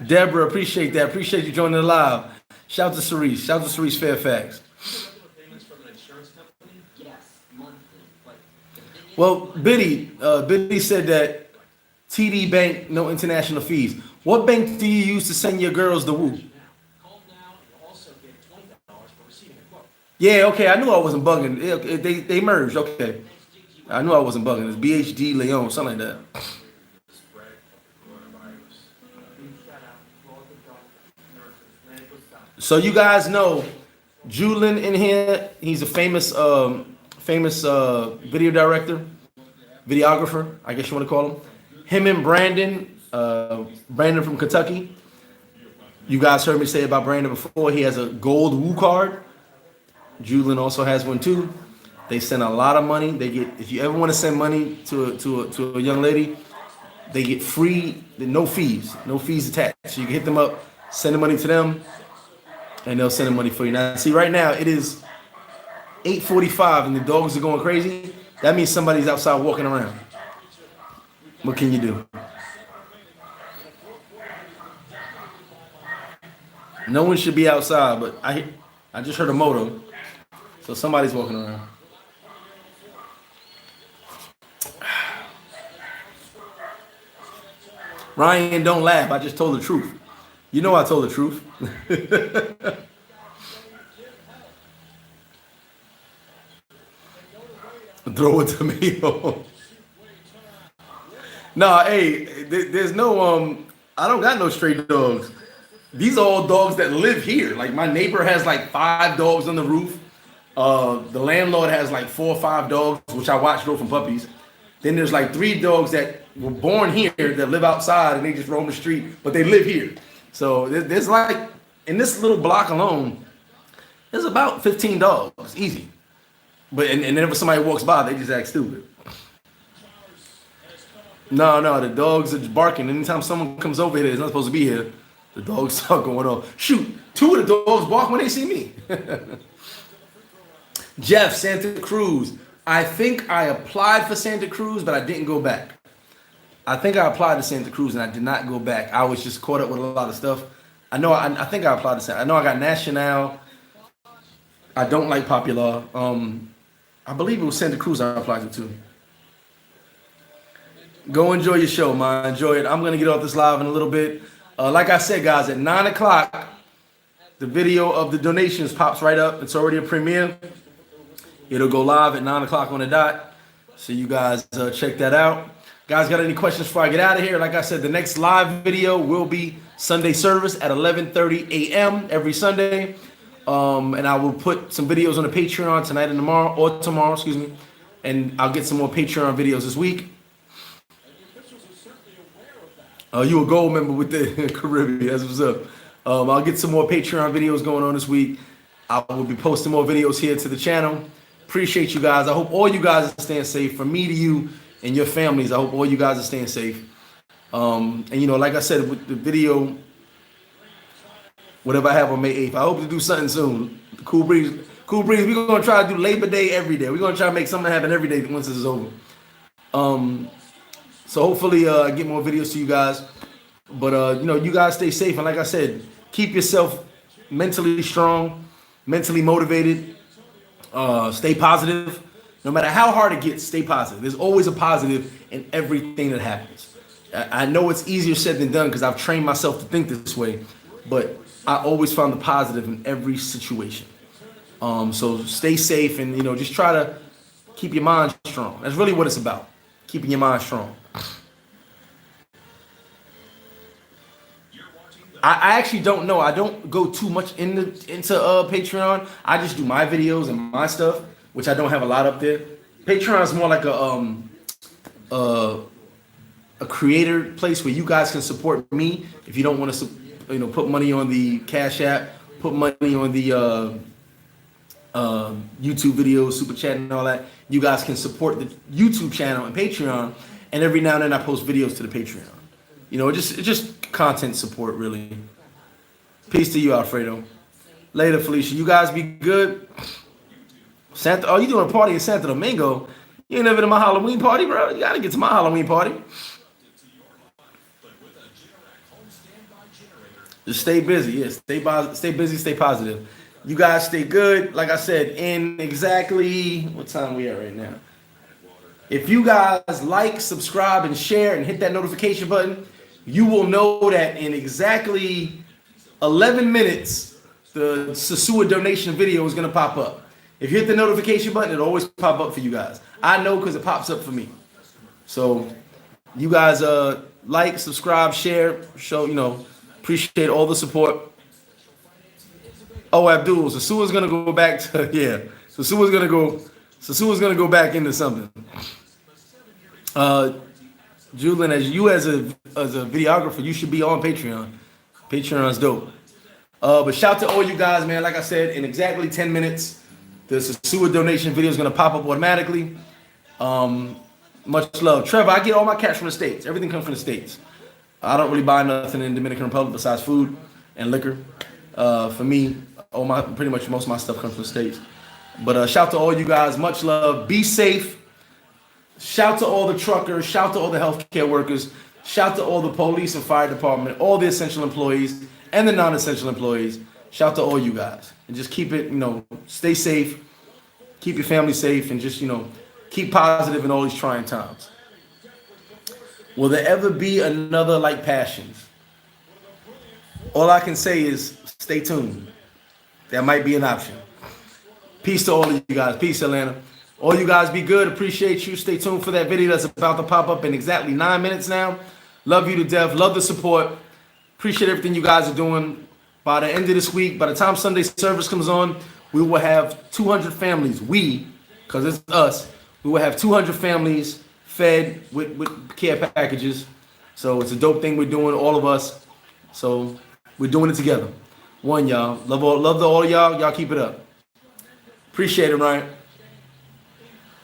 Deborah, appreciate that. Appreciate you joining the live. Shout out to Cerise. Shout out to Cerise Fairfax. Well, Biddy said that TD Bank, no international fees. What bank do you use to send your girls the woo? Yeah, okay, I knew I wasn't bugging. They merged, okay. I knew I wasn't bugging. It's BHD Leon, something like that. So you guys know Julian in here, he's a famous video director, videographer, I guess you want to call him. Him and Brandon from Kentucky. You guys heard me say about Brandon before. He has a gold Woo card. Julian also has one too. They send a lot of money. They get, if you ever want to send money to a young lady, they get free, no fees attached. So you can hit them up, send the money to them, and they'll send the money for you. Now, see, right now it is 8:45 and the dogs are going crazy. That means somebody's outside walking around. What can you do? No one should be outside, but I just heard a motor, so somebody's walking around. Ryan, don't laugh. I just told the truth. You know I told the truth. Throw a tomato. Nah, hey, there's no I don't got no stray dogs. These are all dogs that live here. Like my neighbor has like 5 dogs on the roof. The landlord has like 4 or 5 dogs, which I watch grow from puppies. Then there's like 3 dogs that were born here that live outside and they just roam the street, but they live here. So there's like in this little block alone, there's about 15 dogs, easy. But and whenever somebody walks by, they just act stupid. No, the dogs are just barking. Anytime someone comes over here that's not supposed to be here, the dogs start going off. Shoot, 2 of the dogs bark when they see me. Jeff, Santa Cruz. I think I applied for Santa Cruz, but I didn't go back. I think I applied to Santa Cruz and I did not go back. I was just caught up with a lot of stuff. I think I applied to Santa. I know I got Nacional. I don't like Popular. I believe it was Santa Cruz I applied to too. Go enjoy your show, man. Enjoy it. I'm going to get off this live in a little bit. Like I said, guys, at 9 o'clock, the video of the donations pops right up. It's already a premiere. It'll go live at 9 o'clock on the dot. So you guys check that out. Guys, got any questions before I get out of here? Like I said, the next live video will be Sunday service at 11:30 a.m. every Sunday. And I will put some videos on the Patreon tonight and tomorrow, excuse me. And I'll get some more Patreon videos this week. You a gold member with the Caribbean. That's what's up. I'll get some more Patreon videos going on this week. I will be posting more videos here to the channel. Appreciate you guys. I hope all you guys are staying safe. From me to you and your families, I hope all you guys are staying safe. And you know, like I said, with the video, whatever I have on May 8th, I hope to do something soon. Cool Breeze. We're going to try to do Labor Day every day. We're going to try to make something happen every day once this is over. So hopefully I get more videos to you guys. But, you know, you guys stay safe. And like I said, keep yourself mentally strong, mentally motivated. Stay positive. No matter how hard it gets, stay positive. There's always a positive in everything that happens. I know it's easier said than done because I've trained myself to think this way. But I always found the positive in every situation. So stay safe and, you know, just try to keep your mind strong. That's really what it's about. Keeping your mind strong. I actually don't know. I don't go too much into Patreon. I just do my videos and my stuff, which I don't have a lot up there. Patreon is more like a creator place where you guys can support me. If you don't want to, you know, put money on the Cash App, put money on the YouTube videos, Super Chat, and all that. You guys can support the YouTube channel and Patreon, and every now and then I post videos to the Patreon. You know, it's just content support, really. Peace to you, Alfredo. Later, Felicia. You guys be good. Santa, oh, you doing a party in Santo Domingo? You ain't never been to my Halloween party, bro? You gotta get to my Halloween party. Just stay busy. Yeah, stay busy, stay positive. You guys stay good. Like I said, in exactly what time we at right now. If you guys like, subscribe, and share, and hit that notification button, you will know that in exactly 11 minutes, the Sosua donation video is going to pop up. If you hit the notification button, it'll always pop up for you guys. I know because it pops up for me. So you guys like, subscribe, share, show, you know, appreciate all the support. Oh, Abdul, Sosua's going to go back to, yeah. Sosua's going to go back into something. Julian, as a videographer, you should be on Patreon. Patreon's dope. But shout to all you guys, man. Like I said, in exactly 10 minutes, the Sosua donation video is going to pop up automatically. Much love. Trevor, I get all my cash from the States. Everything comes from the States. I don't really buy nothing in the Dominican Republic besides food and liquor. For me, pretty much most of my stuff comes from the States. But shout to all you guys. Much love. Be safe. Shout to all the truckers, shout to all the healthcare workers, shout to all the police and fire department, all the essential employees and the non-essential employees. Shout to all you guys. And just keep it, stay safe, keep your family safe, and just, keep positive in all these trying times. Will there ever be another like Passions? All I can say is stay tuned. That might be an option. Peace to all of you guys. Peace, Atlanta. All you guys be good. Appreciate you. Stay tuned for that video that's about to pop up in exactly 9 minutes now. Love you to death. Love the support. Appreciate everything you guys are doing. By the end of this week, by the time Sunday service comes on, we will have 200 families. Because it's us, we will have 200 families fed with care packages. So it's a dope thing we're doing, all of us. So we're doing it together. One, y'all. Love all of y'all. Y'all keep it up. Appreciate it, Ryan.